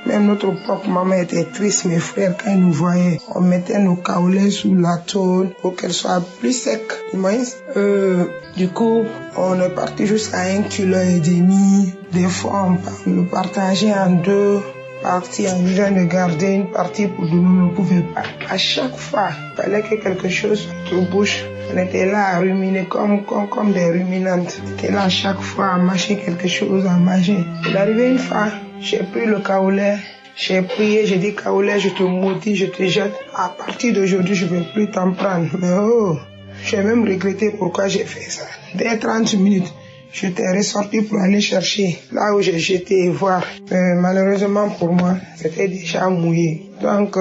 Même notre propre maman était triste, mes frères, quand ils nous voyaient. On mettait nos kaolais sous la tôle pour qu'elle soit plus sec. Du maïs. Du coup, on est parti jusqu'à 1,5 kg. Des fois, on le partageait en deux parties en disant de garder une partie pour nous, on ne pouvait pas. À chaque fois, il fallait que quelque chose se bouge. On était là à ruminer comme des ruminantes. On était là à chaque fois à mâcher quelque chose, à manger. Il est arrivé une fois, j'ai pris le kaolais, j'ai prié, j'ai dit kaolais, je te maudis, je te jette. À partir d'aujourd'hui, je ne vais plus t'en prendre. Mais j'ai même regretté pourquoi j'ai fait ça. Dès 30 minutes, j'étais ressorti pour aller chercher là où j'ai jeté et voir. Mais malheureusement pour moi, c'était déjà mouillé. Donc,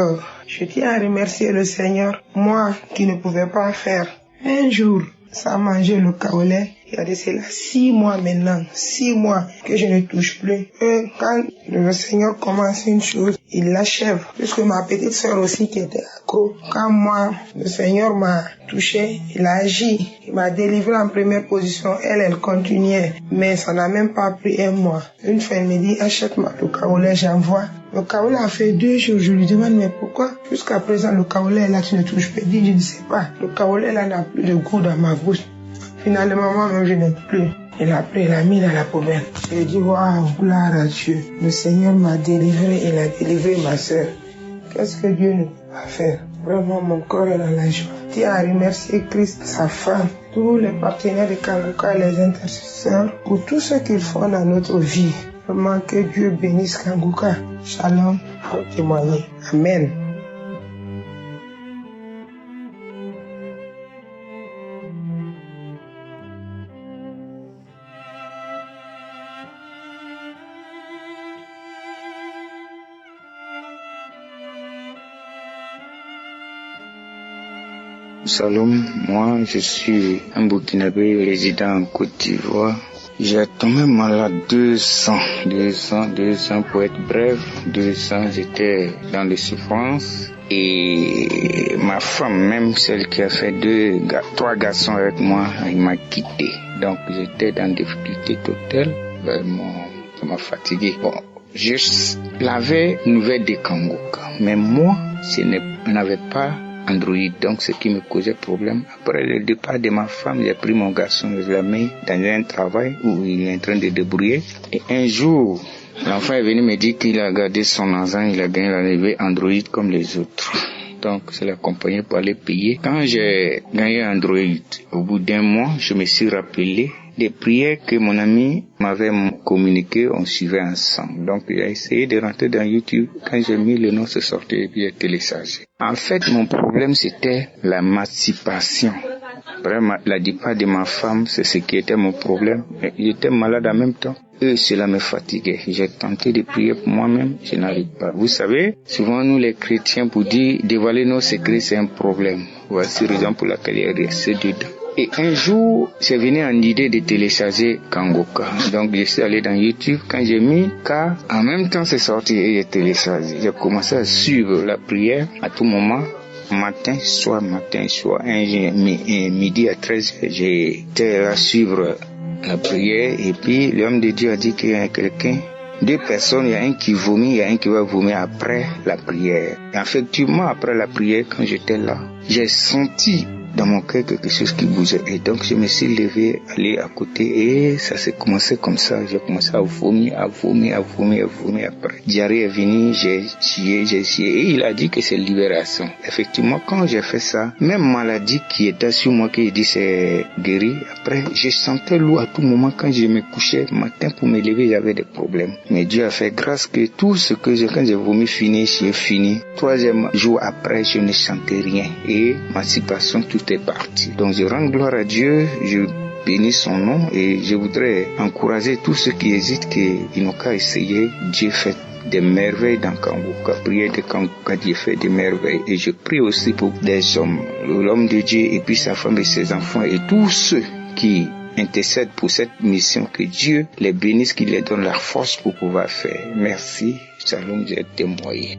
je tiens à remercier le Seigneur, moi qui ne pouvais pas faire un jour sans manger le kaolais. Il y a de cela 6 mois maintenant, 6 mois que je ne touche plus. Et quand le Seigneur commence une chose, il l'achève. Puisque ma petite sœur aussi qui était accro, quand moi, le Seigneur m'a touché, il a agi. Il m'a délivré en première position. Elle continuait. Mais ça n'a même pas pris 1 mois. Une fois, elle me dit, achète-moi le kaolais, j'envoie. Le kaolais a fait 2 jours. Je lui demande, mais pourquoi? Jusqu'à présent, le kaolais là, tu ne touches pas. Je ne sais pas. Le kaolais là n'a plus de goût dans ma bouche. Finalement, moi-même, je n'ai plus. Il a pris, il a mis dans la poubelle. Je lui ai dit, waouh, gloire à Dieu. Le Seigneur m'a délivré, il a délivré ma sœur. Qu'est-ce que Dieu ne peut pas faire? Vraiment, mon corps est dans la joie. Je tiens à remercier Christ, sa femme, tous les partenaires de Kanguka, les intercesseurs, pour tout ce qu'ils font dans notre vie. Vraiment, que Dieu bénisse Kanguka. Shalom, pour témoigner. Amen. Salam, moi je suis un Burkinabé résident en Côte d'Ivoire. J'ai tombé malade 2 ans pour être bref. 2 ans, j'étais dans les souffrances. Et ma femme, même celle qui a fait 3 garçons avec moi, elle m'a quitté. Donc j'étais dans des difficultés totales. Vraiment, ça m'a fatigué. Bon, je l'avais nouvelle de Kanguka. Mais moi, je n'avais pas Android, donc ce qui me causait problème. Après le départ de ma femme, j'ai pris mon garçon, je l'ai mis dans un travail où il est en train de débrouiller. Et un jour, l'enfant est venu me dire qu'il a gardé son argent, il a gagné la levée Android comme les autres. Donc, je l'ai accompagné pour aller payer. Quand j'ai gagné Android, au bout d'1 mois, je me suis rappelé des prières que mon ami m'avait communiquées, on suivait ensemble. Donc, j'ai essayé de rentrer dans YouTube. Quand j'ai mis le nom, c'est sorti et puis j'ai téléchargé. En fait, mon problème, c'était l'émancipation. Vraiment, la départ de ma femme, c'est ce qui était mon problème. J'étais malade en même temps. Et cela me fatiguait. J'ai tenté de prier pour moi-même, je n'arrive pas. Vous savez, souvent nous les chrétiens, pour dire dévoiler nos secrets, c'est un problème. Voici la raison pour laquelle il est resté dedans. Et un jour, j'ai venu en idée de télécharger Kanguka. Donc, je suis allé dans YouTube. Quand j'ai mis K, en même temps, c'est sorti et j'ai téléchargé. J'ai commencé à suivre la prière à tout moment. Matin, soir. Midi à 13h, j'étais à suivre la prière. Et puis, l'homme de Dieu a dit qu'il y a quelqu'un. 2 personnes, il y a un qui vomit, il y a un qui va vomir après la prière. Et effectivement, après la prière, quand j'étais là, j'ai senti dans mon cœur quelque chose qui bougeait. Et donc, je me suis levé, allé à côté et ça s'est commencé comme ça. J'ai commencé à vomir après. Diarrhée est venu, j'ai chié. Et il a dit que c'est libération. Effectivement, quand j'ai fait ça, même maladie qui était sur moi, qui dit c'est guéri, après, je sentais l'eau à tout moment. Quand je me couchais matin pour me lever, j'avais des problèmes. Mais Dieu a fait grâce que tout ce que quand j'ai vomi fini, j'ai fini. 3e jour après, je ne sentais rien. Et émancipation, tout est parti. Donc je rends gloire à Dieu, je bénis son nom et je voudrais encourager tous ceux qui hésitent qu'ils n'ont qu'à essayer. Dieu fait des merveilles dans Kanguka. Priez de Kanguka, Dieu fait des merveilles. Et je prie aussi pour des hommes, l'homme de Dieu et puis sa femme et ses enfants et tous ceux qui intercèdent pour cette mission, que Dieu les bénisse, qu'il les donne la force pour pouvoir faire. Merci. Shalom, j'ai témoigné.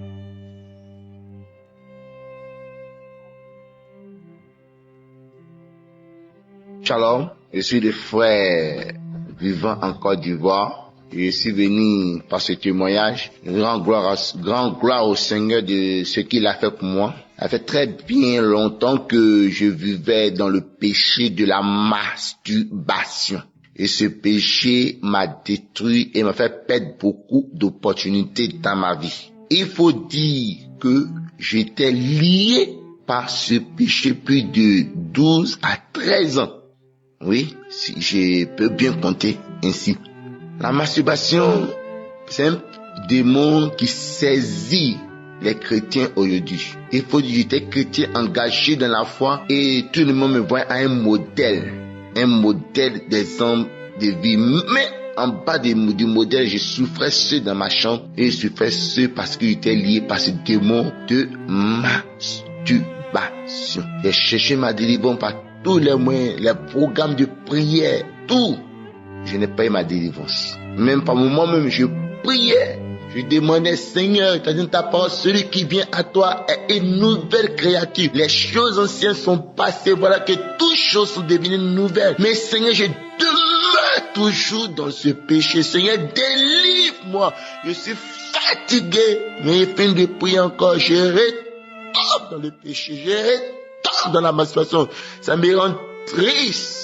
Shalom, je suis le frère vivant en Côte d'Ivoire. Je suis venu par ce témoignage. Grand gloire au Seigneur de ce qu'il a fait pour moi. Ça fait très bien longtemps que je vivais dans le péché de la masturbation. Et ce péché m'a détruit et m'a fait perdre beaucoup d'opportunités dans ma vie. Il faut dire que j'étais lié par ce péché plus de 12 à 13 ans. Oui, si je peux bien compter ainsi. La masturbation, c'est un démon qui saisit les chrétiens aujourd'hui. Il faut dire que j'étais chrétien engagé dans la foi et tout le monde me voit à un modèle d'exemple de vie. Mais en bas du modèle, je souffrais seul dans ma chambre et je souffrais seul parce que j'étais lié par ce démon de masturbation. J'ai cherché ma délivrance par tous les moyens, les programmes de prière, tout. Je n'ai pas eu ma délivrance. Même par moi-même, je priais. Je demandais, Seigneur, tu as dit dans ta parole, celui qui vient à toi est une nouvelle créature. Les choses anciennes sont passées. Voilà que toutes choses sont devenues nouvelles. Mais Seigneur, je demeure toujours dans ce péché. Seigneur, délivre-moi. Je suis fatigué. Mais il fin de prier encore. Je retombe dans le péché. Je retombe dans la masturbation. Ça me rend triste.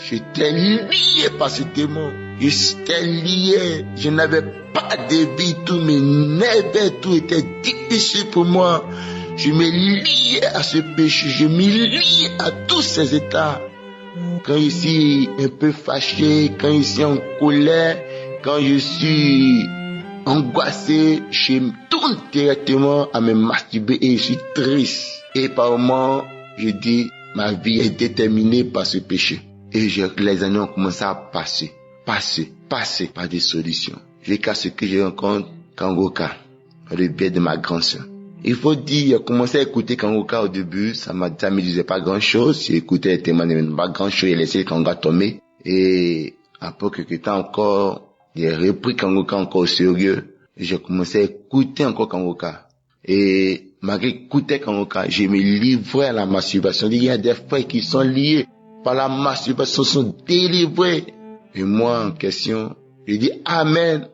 J'étais lié par ce démon. J'étais lié. Je n'avais pas de vie. Tout m'énervait. Tout était difficile pour moi. Je me liais à ce péché. Je me liais à tous ces états. Quand je suis un peu fâché, quand je suis en colère, quand je suis angoissé, je me tourne directement à me masturber et je suis triste. Et par moments, je dis, ma vie est déterminée par ce péché. Et les années ont commencé à passer par des solutions. Jusqu'à ce que je rencontre Kangoka, le biais de ma grande sœur. Il faut dire, j'ai commencé à écouter Kangoka au début, ça me disait pas grand chose. J'ai écouté les témoignages, pas grand chose, j'ai laissé Kangoka tomber. Et après quelques temps encore, j'ai repris Kangoka encore au sérieux. Et j'ai commencé à écouter encore Kangoka. Et malgré écouter Kangoka, je me livrais à la masturbation. Il y a des frères qui sont liés par la masturbation, sont délivrés. Et moi, en question, je dis Amen.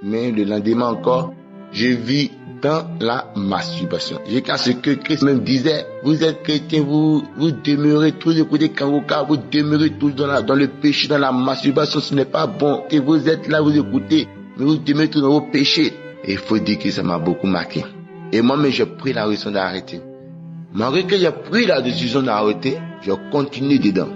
Mais le lendemain encore, je vis dans la masturbation. Jusqu'à ce que Christ même disait, vous êtes chrétiens, vous demeurez tous écoutez Kangoka, vous demeurez tous dans le péché, dans la masturbation, ce n'est pas bon. Et vous êtes là, vous écoutez, mais vous demeurez tous dans vos péchés. Et il faut dire que ça m'a beaucoup marqué. Et moi-même, j'ai pris la décision d'arrêter. Malgré que j'ai pris la décision d'arrêter, j'ai continué dedans.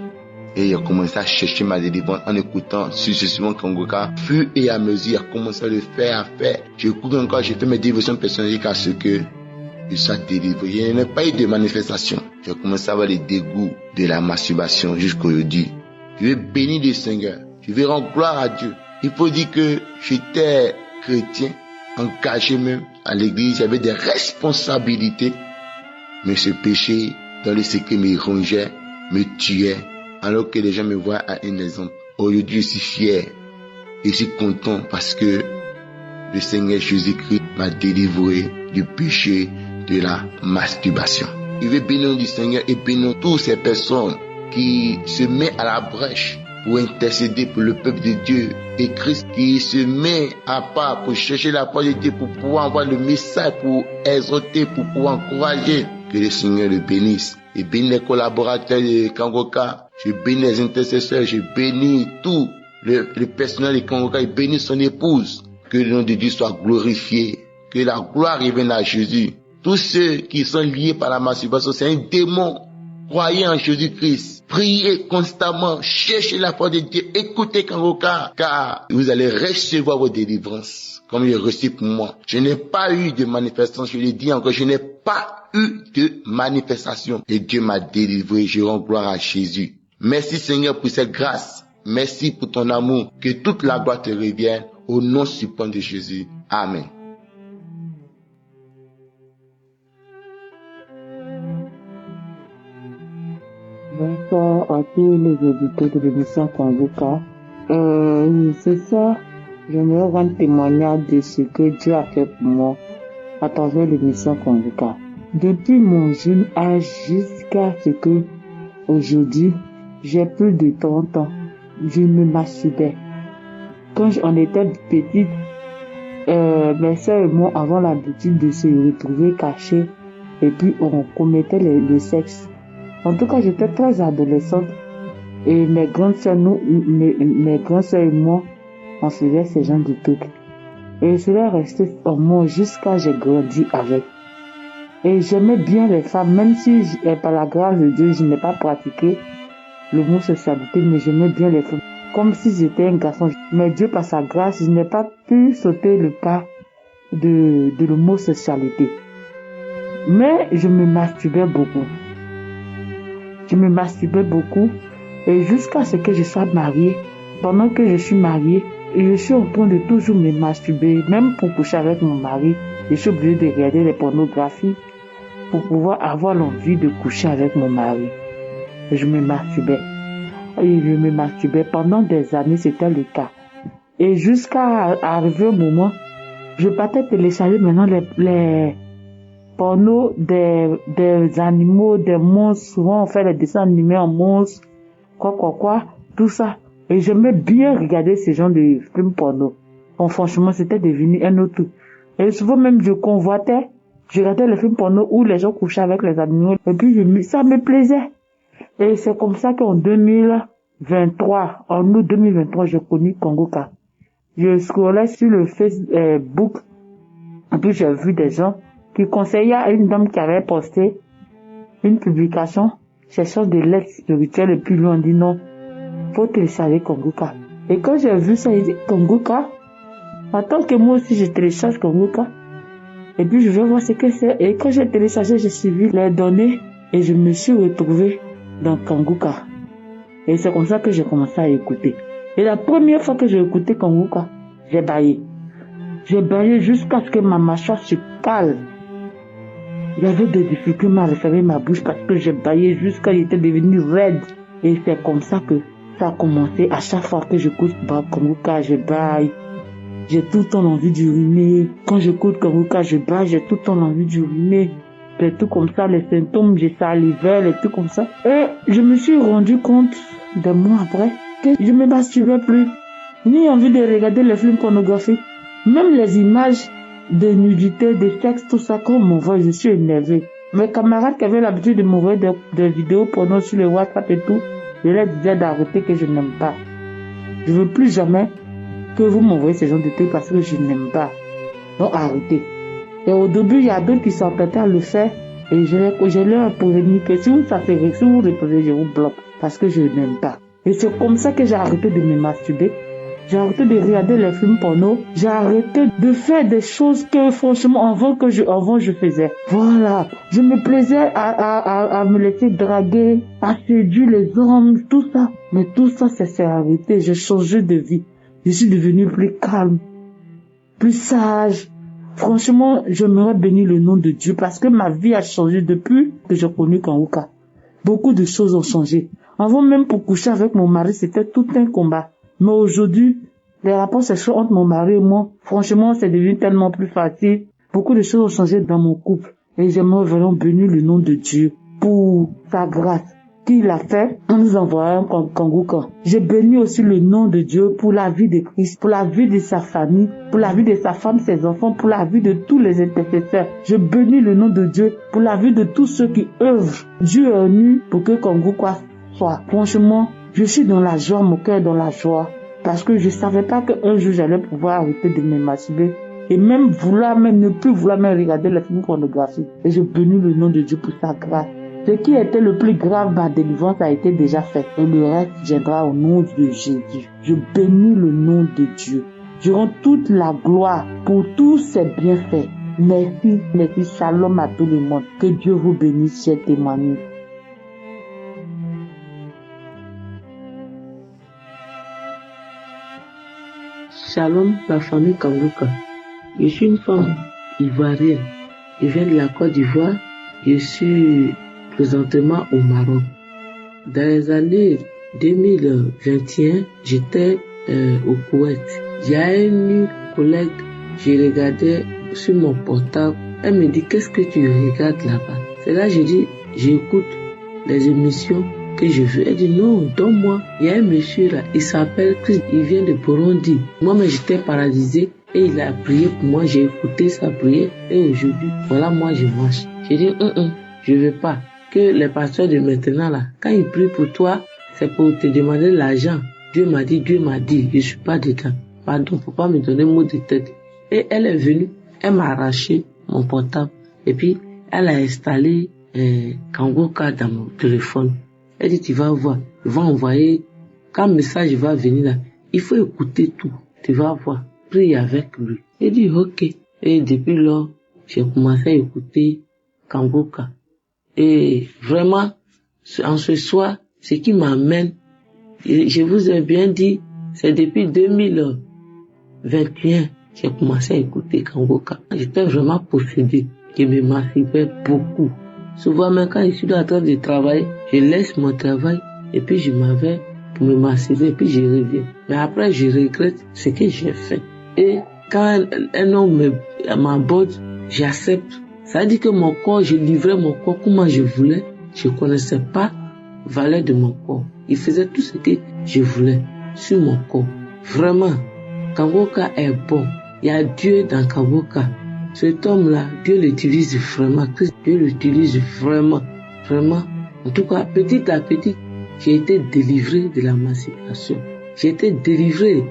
Et j'ai commencé à chercher ma délivrance en écoutant successivement Kangoka. Fur et à mesure, j'ai commencé à le faire, J'écoute encore, j'ai fait mes dévotions personnelles à ce que je sois délivré. Il n'y a pas eu de manifestation. J'ai commencé à avoir les dégoûts de la masturbation jusqu'aujourd'hui. Je vais bénir le Seigneur. Je vais rendre gloire à Dieu. Il faut dire que j'étais chrétien, engagé même à l'église. J'avais des responsabilités. Mais ce péché, dans le secret, me rongeait, me tuait. Alors que les gens me voient à un exemple. Aujourd'hui, je suis fier. Je suis content parce que le Seigneur Jésus-Christ m'a délivré du péché de la masturbation. Je vais bénir du Seigneur et bénir toutes ces personnes qui se mettent à la brèche pour intercéder pour le peuple de Dieu. Et Christ qui se met à part pour chercher la parole de Dieu, pour pouvoir envoyer le message, pour exhorter, pour pouvoir encourager. Que le Seigneur le bénisse. Et bénis les collaborateurs de Kangoka. Je bénis les intercesseurs. Je bénis tout le personnel de Kangoka. Je bénis son épouse. Que le nom de Dieu soit glorifié. Que la gloire revienne à Jésus. Tous ceux qui sont liés par la masturbation, c'est un démon. Croyez en Jésus-Christ. Priez constamment. Cherchez la foi de Dieu. Écoutez Kangoka. Car vous allez recevoir vos délivrances. Comme il reçu pour moi. Je n'ai pas eu de manifestation. Je le dis encore. Je n'ai pas eu de manifestation. Et Dieu m'a délivré. Je rends gloire à Jésus. Merci Seigneur pour cette grâce. Merci pour ton amour. Que toute la gloire te revienne. Au nom suprême de Jésus. Amen. Bonsoir à tous les auditeurs de l'émission Kangoka. C'est ça. J'aimerais rendre témoignage de ce que Dieu a fait pour moi à travers l'émission Kangoka. Depuis mon jeune âge jusqu'à ce que aujourd'hui, j'ai plus de 30 ans, je me masturbais. quand on était petite, mes soeurs et moi avons l'habitude de se retrouver cachés et puis on commettait le sexe. En tout cas, j'étais très adolescente et mes grandes soeurs et moi, on faisait ce genre de trucs. Et cela restait en moi jusqu'à j'ai grandi avec. Et j'aimais bien les femmes, même si par la grâce de Dieu, je n'ai pas pratiqué l'homosexualité, mais j'aimais bien les femmes. Comme si j'étais un garçon. Mais Dieu, par sa grâce, je n'ai pas pu sauter le pas de l'homosexualité. Mais je me masturbais beaucoup. Et jusqu'à ce que je sois mariée. Pendant que je suis mariée, je suis en train de toujours me masturber. Même pour coucher avec mon mari, je suis obligée de regarder les pornographies pour pouvoir avoir l'envie de coucher avec mon mari. Et je me masturbais. Pendant des années, c'était le cas. Et jusqu'à arriver au moment, je partais télécharger maintenant les pornos des animaux, des monstres. Souvent, on fait les dessins animés en monstres, tout ça. Et j'aimais bien regarder ces genres de films porno. Bon, franchement, c'était devenu un autre truc. Et souvent même, je convoitais. Je regardais les films porno où les gens couchaient avec les animaux. Et puis, ça me plaisait. Et c'est comme ça qu'en 2023, en août 2023, j'ai connu Kongoka. Je scrollais sur le Facebook. Et puis, j'ai vu des gens qui conseillaient à une dame qui avait posté une publication cherchant de l'aide spirituelle. Et puis, lui, on dit non, faut télécharger Kongoka. Et quand j'ai vu ça, il dit Kongoka, attends que moi aussi je télécharge Kongoka. Et puis, je vais voir ce que c'est. Et quand j'ai téléchargé, j'ai suivi les données et je me suis retrouvée dans Kongoka. Et c'est comme ça que j'ai commencé à écouter. Et la première fois que j'ai écouté Kongoka, j'ai baillé. J'ai baillé jusqu'à ce que ma mâchoire se cale. Il y avait des difficultés à refermer ma bouche parce que j'ai baillé jusqu'à ce qu'il était devenu raide. Et c'est comme ça que ça a commencé. À chaque fois que j'écoute Kongoka, je baille. J'ai tout le temps envie d'uriner. Quand j'écoute Kongoka, je baille, j'ai tout le temps envie d'uriner. Les trucs comme ça, les symptômes, j'ai salivais, les trucs comme ça. Et je me suis rendu compte, des mois après, que je ne me masturbais plus. Ni envie de regarder les films pornographiques. Même les images de nudité, de sexe, tout ça, quand on m'envoie, je suis énervée. Mes camarades qui avaient l'habitude de m'envoyer des vidéos porno sur le WhatsApp et tout, je leur disais d'arrêter que je n'aime pas. Je veux plus jamais que vous m'envoyez ce genre de trucs parce que je n'aime pas. Donc arrêtez. Et au début, il y a d'autres qui s'entêtaient à le faire et je leur ai prévenu que si vous refusez, je vous bloque parce que je n'aime pas. Et c'est comme ça que j'ai arrêté de me masturber. J'ai arrêté de regarder les films porno. J'ai arrêté de faire des choses que franchement avant je faisais. Voilà. Je me plaisais à me laisser draguer, à séduire les hommes, tout ça. Mais tout ça, s'est arrêté. J'ai changé de vie. Je suis devenue plus calme, plus sage. Franchement, j'aimerais bénir le nom de Dieu parce que ma vie a changé depuis que j'ai connu Kongoka. Beaucoup de choses ont changé. Avant même pour coucher avec mon mari, c'était tout un combat. Mais aujourd'hui, les rapports sexuels entre mon mari et moi, franchement, c'est devenu tellement plus facile. Beaucoup de choses ont changé dans mon couple. Et j'aimerais vraiment bénir le nom de Dieu pour sa grâce qu'il a fait en nous envoyant Kongoka. Je bénis aussi le nom de Dieu pour la vie de Christ, pour la vie de sa famille, pour la vie de sa femme, ses enfants, pour la vie de tous les intercesseurs. Je bénis le nom de Dieu pour la vie de tous ceux qui œuvrent. Dieu est venu pour que Kongoka soit. Franchement, je suis dans la joie, mon cœur est dans la joie. Parce que je savais pas qu'un jour j'allais pouvoir arrêter de me masturber. Et même ne plus vouloir regarder les films pornographiques. Et je bénis le nom de Dieu pour sa grâce. Ce qui était le plus grave, ma délivrance a été déjà fait. Et le reste viendra au nom de Jésus. Je bénis le nom de Dieu. Je rends toute la gloire pour tous ses bienfaits. Merci, shalom à tout le monde. Que Dieu vous bénisse, chers témoignages. Shalom, la famille Kongoka. Je suis une femme ivoirienne. Je viens de la Côte d'Ivoire. Je suis présentement au Maroc. Dans les années 2021, j'étais au Koweït. J'ai une collègue, je regardais sur mon portable. Elle me dit, qu'est-ce que tu regardes là-bas? C'est là que je dis, j'écoute les émissions que je veux. Elle dit non, donne-moi. Il y a un monsieur là, il s'appelle Chris, il vient de Burundi. Moi-même j'étais paralysé et il a prié pour moi, j'ai écouté sa prière et aujourd'hui, voilà moi je marche. J'ai dit je veux pas que les pasteurs de maintenant là, quand ils prient pour toi, c'est pour te demander l'argent. Dieu m'a dit, je suis pas dedans. Pardon, faut pas me donner mot de tête. Et elle est venue, elle m'a arraché mon portable et puis elle a installé Kangoka dans mon téléphone. Elle dit, tu vas voir, il va envoyer, quand le message va venir là, il faut écouter tout, tu vas voir, prie avec lui. Elle dit, ok. Et depuis lors, j'ai commencé à écouter Kangoka. Et vraiment, en ce soir, ce qui m'amène, je vous ai bien dit, c'est depuis 2021, j'ai commencé à écouter Kangoka. J'étais vraiment possédé, je me masturbais beaucoup. Souvent, même quand je suis en train de travailler, je laisse mon travail et puis je m'en vais pour me masturber et puis je reviens. Mais après, je regrette ce que j'ai fait. Et quand un homme m'aborde, j'accepte. Ça veut dire que mon corps, je livrais mon corps comment je voulais. Je connaissais pas la valeur de mon corps. Il faisait tout ce que je voulais sur mon corps. Vraiment, Kangoka est bon. Il y a Dieu dans Kangoka. Cet homme-là, Dieu l'utilise vraiment. Dieu l'utilise vraiment. Vraiment. En tout cas, petit à petit, j'ai été délivré de la masturbation. J'ai été délivré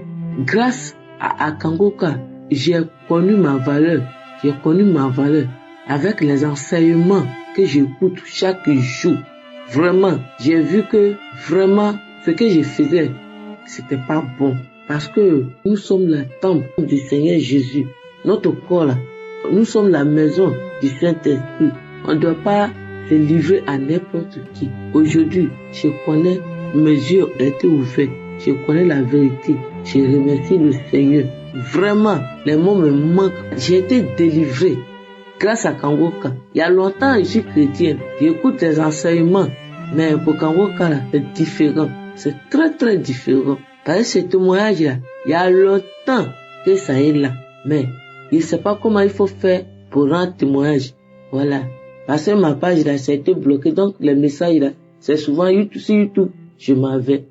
grâce à Kangoka. J'ai connu ma valeur. J'ai connu ma valeur avec les enseignements que j'écoute chaque jour. Vraiment, j'ai vu que vraiment, ce que je faisais, c'était pas bon. Parce que nous sommes le temple du Seigneur Jésus. Notre corps là, nous sommes la maison du Saint-Esprit. On ne doit pas se livrer à n'importe qui. Aujourd'hui, je connais, mes yeux ont été ouverts. Je connais la vérité. Je remercie le Seigneur. Vraiment, les mots me manquent. J'ai été délivré grâce à Kangoka. Il y a longtemps, je suis chrétien. J'écoute les enseignements. Mais pour Kangoka, là, c'est différent. C'est très, très différent. Parce que ce témoignage-là, il y a longtemps que ça est là. Mais je ne sais pas comment il faut faire pour rendre témoignage. Voilà. Parce que ma page là, ça a été bloqué. Donc, les messages là, c'est souvent sur YouTube. Je m'en vais.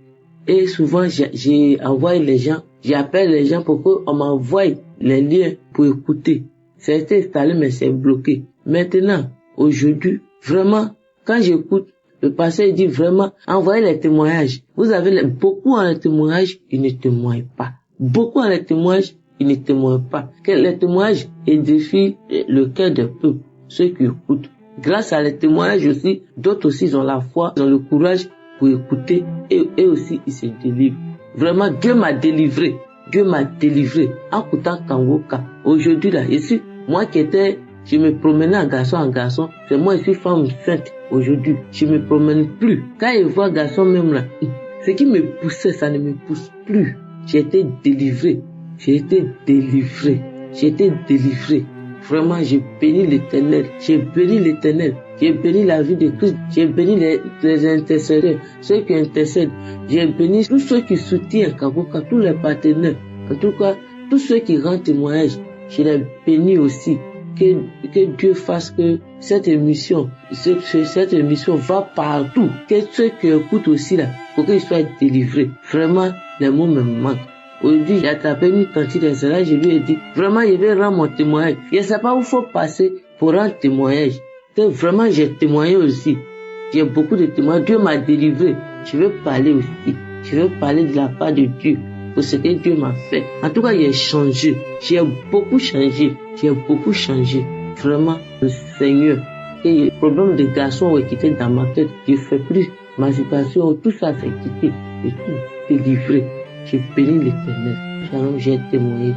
Et souvent, j'ai envoyé les gens, j'appelle les gens pour qu'on m'envoie les liens pour écouter. Ça a été installé, mais c'est bloqué. Maintenant, aujourd'hui, vraiment, quand j'écoute, le pasteur dit vraiment, envoyez les témoignages. Vous avez beaucoup en témoignages, ils ne témoignent pas. Beaucoup en témoignages, ils ne témoignent pas. Les témoignages édifient le cœur des peuples, ceux qui écoutent. Grâce à les témoignages aussi, d'autres aussi ils ont la foi, ils ont le courage pour écouter et aussi ils se délivrent. Vraiment, Dieu m'a délivré. Dieu m'a délivré en écoutant Kangoka. Aujourd'hui là, ici, moi qui étais, je me promenais en garçon, c'est moi qui suis femme sainte. Aujourd'hui, je me promène plus. Quand je vois garçon même là, ce qui me poussait, ça ne me pousse plus. J'ai été délivré. J'ai été délivré. J'ai été délivré. Vraiment, j'ai béni l'Éternel. J'ai béni l'Éternel. J'ai béni la vie de Christ. J'ai béni les intercesseurs, ceux qui intercèdent. J'ai béni tous ceux qui soutiennent Kangoka, tous les partenaires. En tout cas, tous ceux qui rendent témoignage. Je les bénis aussi. Que Dieu fasse que cette émission va partout. Que ceux qui écoutent aussi là, pour qu'ils soient délivrés. Vraiment, les mots me manquent. Aujourd'hui, j'ai attrapé une tante de cela, je lui ai dit, vraiment, je vais rendre mon témoignage. Je ne sais pas où il faut passer pour rendre témoignage. Que vraiment, j'ai témoigné aussi. J'ai beaucoup de témoignages. Dieu m'a délivré. Je veux parler aussi. Je veux parler de la part de Dieu. Pour ce que Dieu m'a fait. En tout cas, j'ai changé. J'ai beaucoup changé. J'ai beaucoup changé. Vraiment, le Seigneur. Et le problème des garçons qui étaient dans ma tête, je ne fais plus masturbation, tout ça c'est quitté. J'ai tout délivré. J'ai béni l'Éternel. Shalom, j'ai témoigné.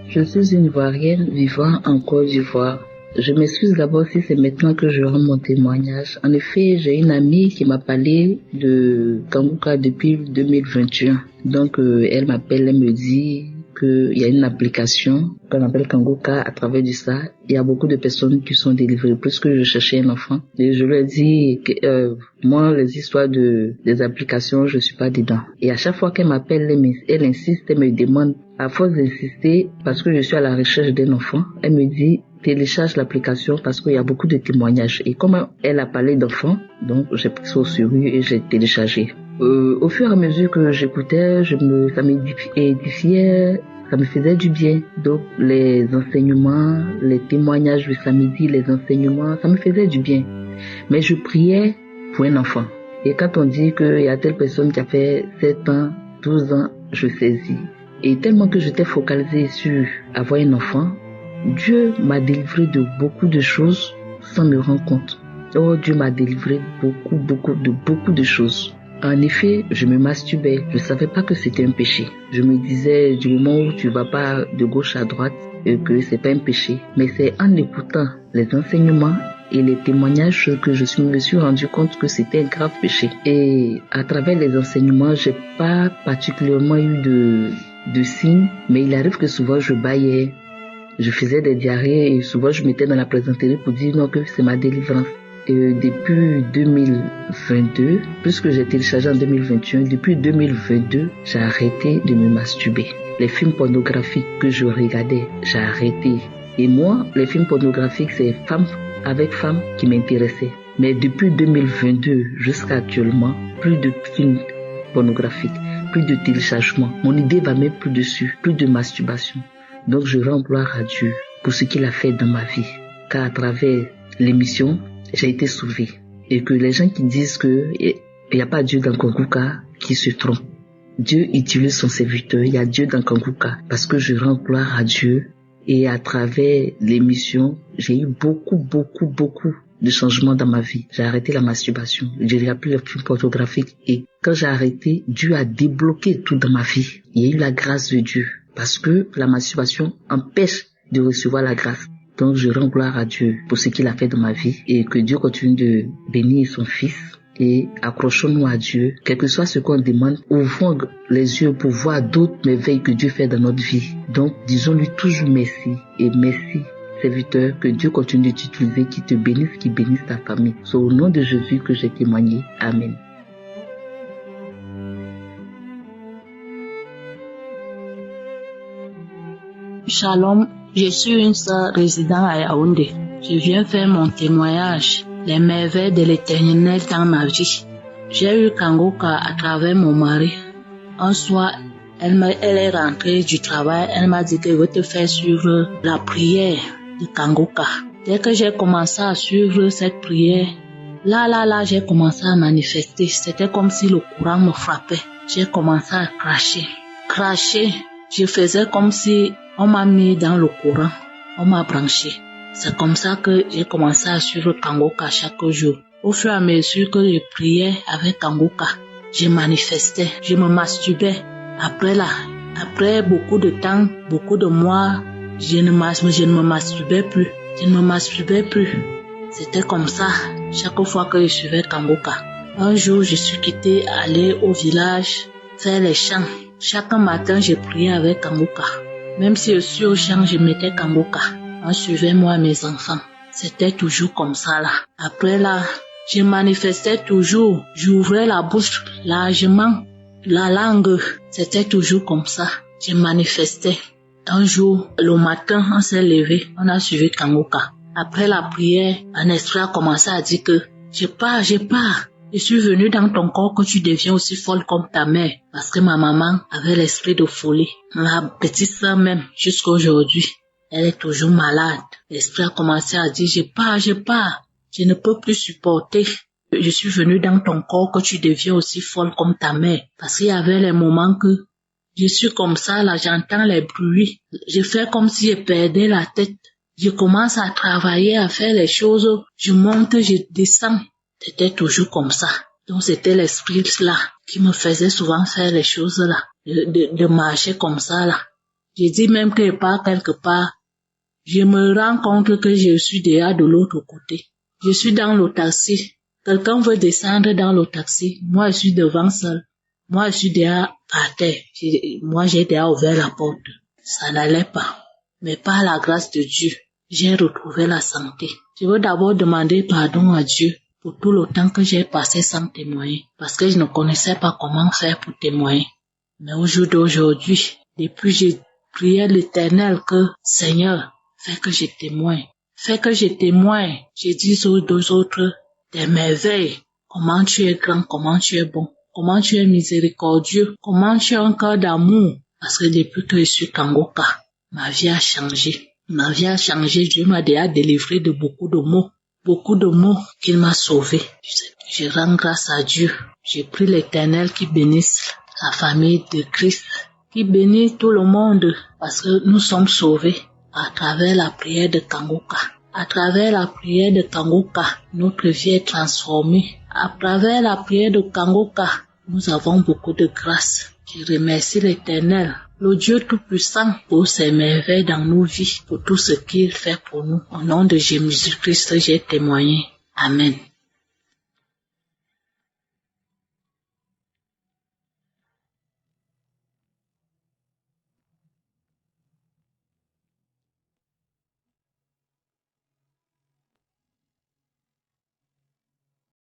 Je suis une Ivoirienne vivant en Côte d'Ivoire. Je m'excuse d'abord si c'est maintenant que je rends mon témoignage. En effet, j'ai une amie qui m'a parlé de Kangoka depuis 2021. Donc, elle m'appelle, elle me dit qu'il y a une application qu'on appelle Kangoka. À travers de ça, il y a beaucoup de personnes qui sont délivrées. Puisque je cherchais un enfant, et je lui ai dit que moi, les histoires des applications, je suis pas dedans. Et à chaque fois qu'elle m'appelle, elle insiste, elle me demande, à force d'insister, parce que je suis à la recherche d'un enfant, elle me dit, télécharge l'application parce qu'il y a beaucoup de témoignages. Et comme elle a parlé d'enfants, donc j'ai pris ça au sérieux et j'ai téléchargé. Au fur et à mesure que j'écoutais, ça m'édifiait, ça me faisait du bien. Donc les enseignements, les témoignages du samedi, les enseignements, ça me faisait du bien. Mais je priais pour un enfant. Et quand on dit qu'il y a telle personne qui a fait 7 ans, 12 ans, je saisis. Et tellement que j'étais focalisée sur avoir un enfant, Dieu m'a délivré de beaucoup de choses sans me rendre compte. Oh, Dieu m'a délivré beaucoup de choses. En effet, je me masturbais. Je savais pas que c'était un péché. Je me disais, du moment où tu vas pas de gauche à droite, que c'est pas un péché. Mais c'est en écoutant les enseignements et les témoignages que me suis rendu compte que c'était un grave péché. Et à travers les enseignements, j'ai pas particulièrement eu de signes, mais il arrive que souvent je bâillais, je faisais des diarrhées et souvent je mettais dans la plaisanterie pour dire non, que c'est ma délivrance. Et depuis 2022, puisque j'ai téléchargé en 2021, depuis 2022, j'ai arrêté de me masturber. Les films pornographiques que je regardais, j'ai arrêté. Et moi, les films pornographiques, c'est femme avec femme qui m'intéressaient. Mais depuis 2022 jusqu'à actuellement, plus de films pornographiques, plus de téléchargements. Mon idée va même plus dessus, plus de masturbation. Donc je rends gloire à Dieu pour ce qu'il a fait dans ma vie. Car à travers l'émission, j'ai été sauvée. Et que les gens qui disent qu'il n'y a pas Dieu dans Kanguka, qui se trompent. Dieu utilise son serviteur, il y a Dieu dans Kanguka. Parce que je rends gloire à Dieu. Et à travers l'émission, j'ai eu beaucoup de changements dans ma vie. J'ai arrêté la masturbation. Je regarde plus les films pornographiques. Et quand j'ai arrêté, Dieu a débloqué tout dans ma vie. Il y a eu la grâce de Dieu. Parce que la masturbation empêche de recevoir la grâce. Donc je rends gloire à Dieu pour ce qu'il a fait dans ma vie. Et que Dieu continue de bénir son Fils. Et accrochons-nous à Dieu. Quel que soit ce qu'on demande, ouvrons les yeux pour voir d'autres merveilles que Dieu fait dans notre vie. Donc disons-lui toujours merci. Et merci, serviteur, que Dieu continue de t'utiliser, qui te bénisse, qui bénisse ta famille. C'est au nom de Jésus que j'ai témoigné. Amen. Shalom, je suis une sœur résidant à Yaoundé. Je viens faire mon témoignage, les merveilles de l'Éternel dans ma vie. J'ai eu Kanguka à travers mon mari. Un soir, elle est rentrée du travail, elle m'a dit qu'elle veut te faire suivre la prière de Kanguka. Dès que j'ai commencé à suivre cette prière, là, j'ai commencé à manifester. C'était comme si le courant me frappait. J'ai commencé à cracher. Je faisais comme si on m'a mis dans le courant, on m'a branché. C'est comme ça que j'ai commencé à suivre Kanguka chaque jour. Au fur et à mesure que je priais avec Kanguka, je manifestais, je me masturbais. Après beaucoup de temps, beaucoup de mois, je ne me masturbais plus. C'était comme ça chaque fois que je suivais Kanguka. Un jour, je suis quittée, aller au village, faire les chants. Chaque matin, je priais avec Kanguka. Même si je suis au champ, je mettais Kanguka. On suivait moi mes enfants. C'était toujours comme ça là. Après là, je manifestais toujours. J'ouvrais la bouche largement. La langue, c'était toujours comme ça. Je manifestais. Un jour, le matin, on s'est levé. On a suivi Kanguka. Après la prière, un esprit a commencé à dire que je pars. Je suis venue dans ton corps que tu deviens aussi folle comme ta mère. Parce que ma maman avait l'esprit de folie. Ma petite sœur même, jusqu'à aujourd'hui, elle est toujours malade. L'esprit a commencé à dire, je pars. Je ne peux plus supporter. Je suis venue dans ton corps que tu deviens aussi folle comme ta mère. Parce qu'il y avait les moments que je suis comme ça, là, j'entends les bruits. Je fais comme si je perdais la tête. Je commence à travailler, à faire les choses. Je monte, je descends. C'était toujours comme ça. Donc c'était l'esprit là qui me faisait souvent faire les choses là, de marcher comme ça là. Je dis même que je pars quelque part, je me rends compte que je suis déjà de l'autre côté. Je suis dans le taxi. Quelqu'un veut descendre dans le taxi. Moi je suis devant seul. Moi je suis déjà à terre. Moi j'ai déjà ouvert la porte. Ça n'allait pas. Mais par la grâce de Dieu, j'ai retrouvé la santé. Je veux d'abord demander pardon à Dieu pour tout le temps que j'ai passé sans témoigner, parce que je ne connaissais pas comment faire pour témoigner. Mais au jour d'aujourd'hui, depuis j'ai prié l'Éternel que Seigneur, fais que je témoigne. Fais que je témoigne, je dise aux deux autres des merveilles. Comment tu es grand, comment tu es bon, comment tu es miséricordieux, comment tu as un cœur d'amour. Parce que depuis que je suis Kangoka, ma vie a changé. Ma vie a changé. Dieu m'a déjà délivré de beaucoup de mots qu'il m'a sauvé. Je rends grâce à Dieu. J'ai prie l'Éternel qui bénisse la famille de Christ, qui bénisse tout le monde parce que nous sommes sauvés à travers la prière de Kangoka. À travers la prière de Kangoka, notre vie est transformée. À travers la prière de Kangoka, nous avons beaucoup de grâce. Je remercie l'Éternel, le Dieu Tout-Puissant, pour ses merveilles dans nos vies, pour tout ce qu'il fait pour nous. Au nom de Jésus-Christ, j'ai témoigné. Amen.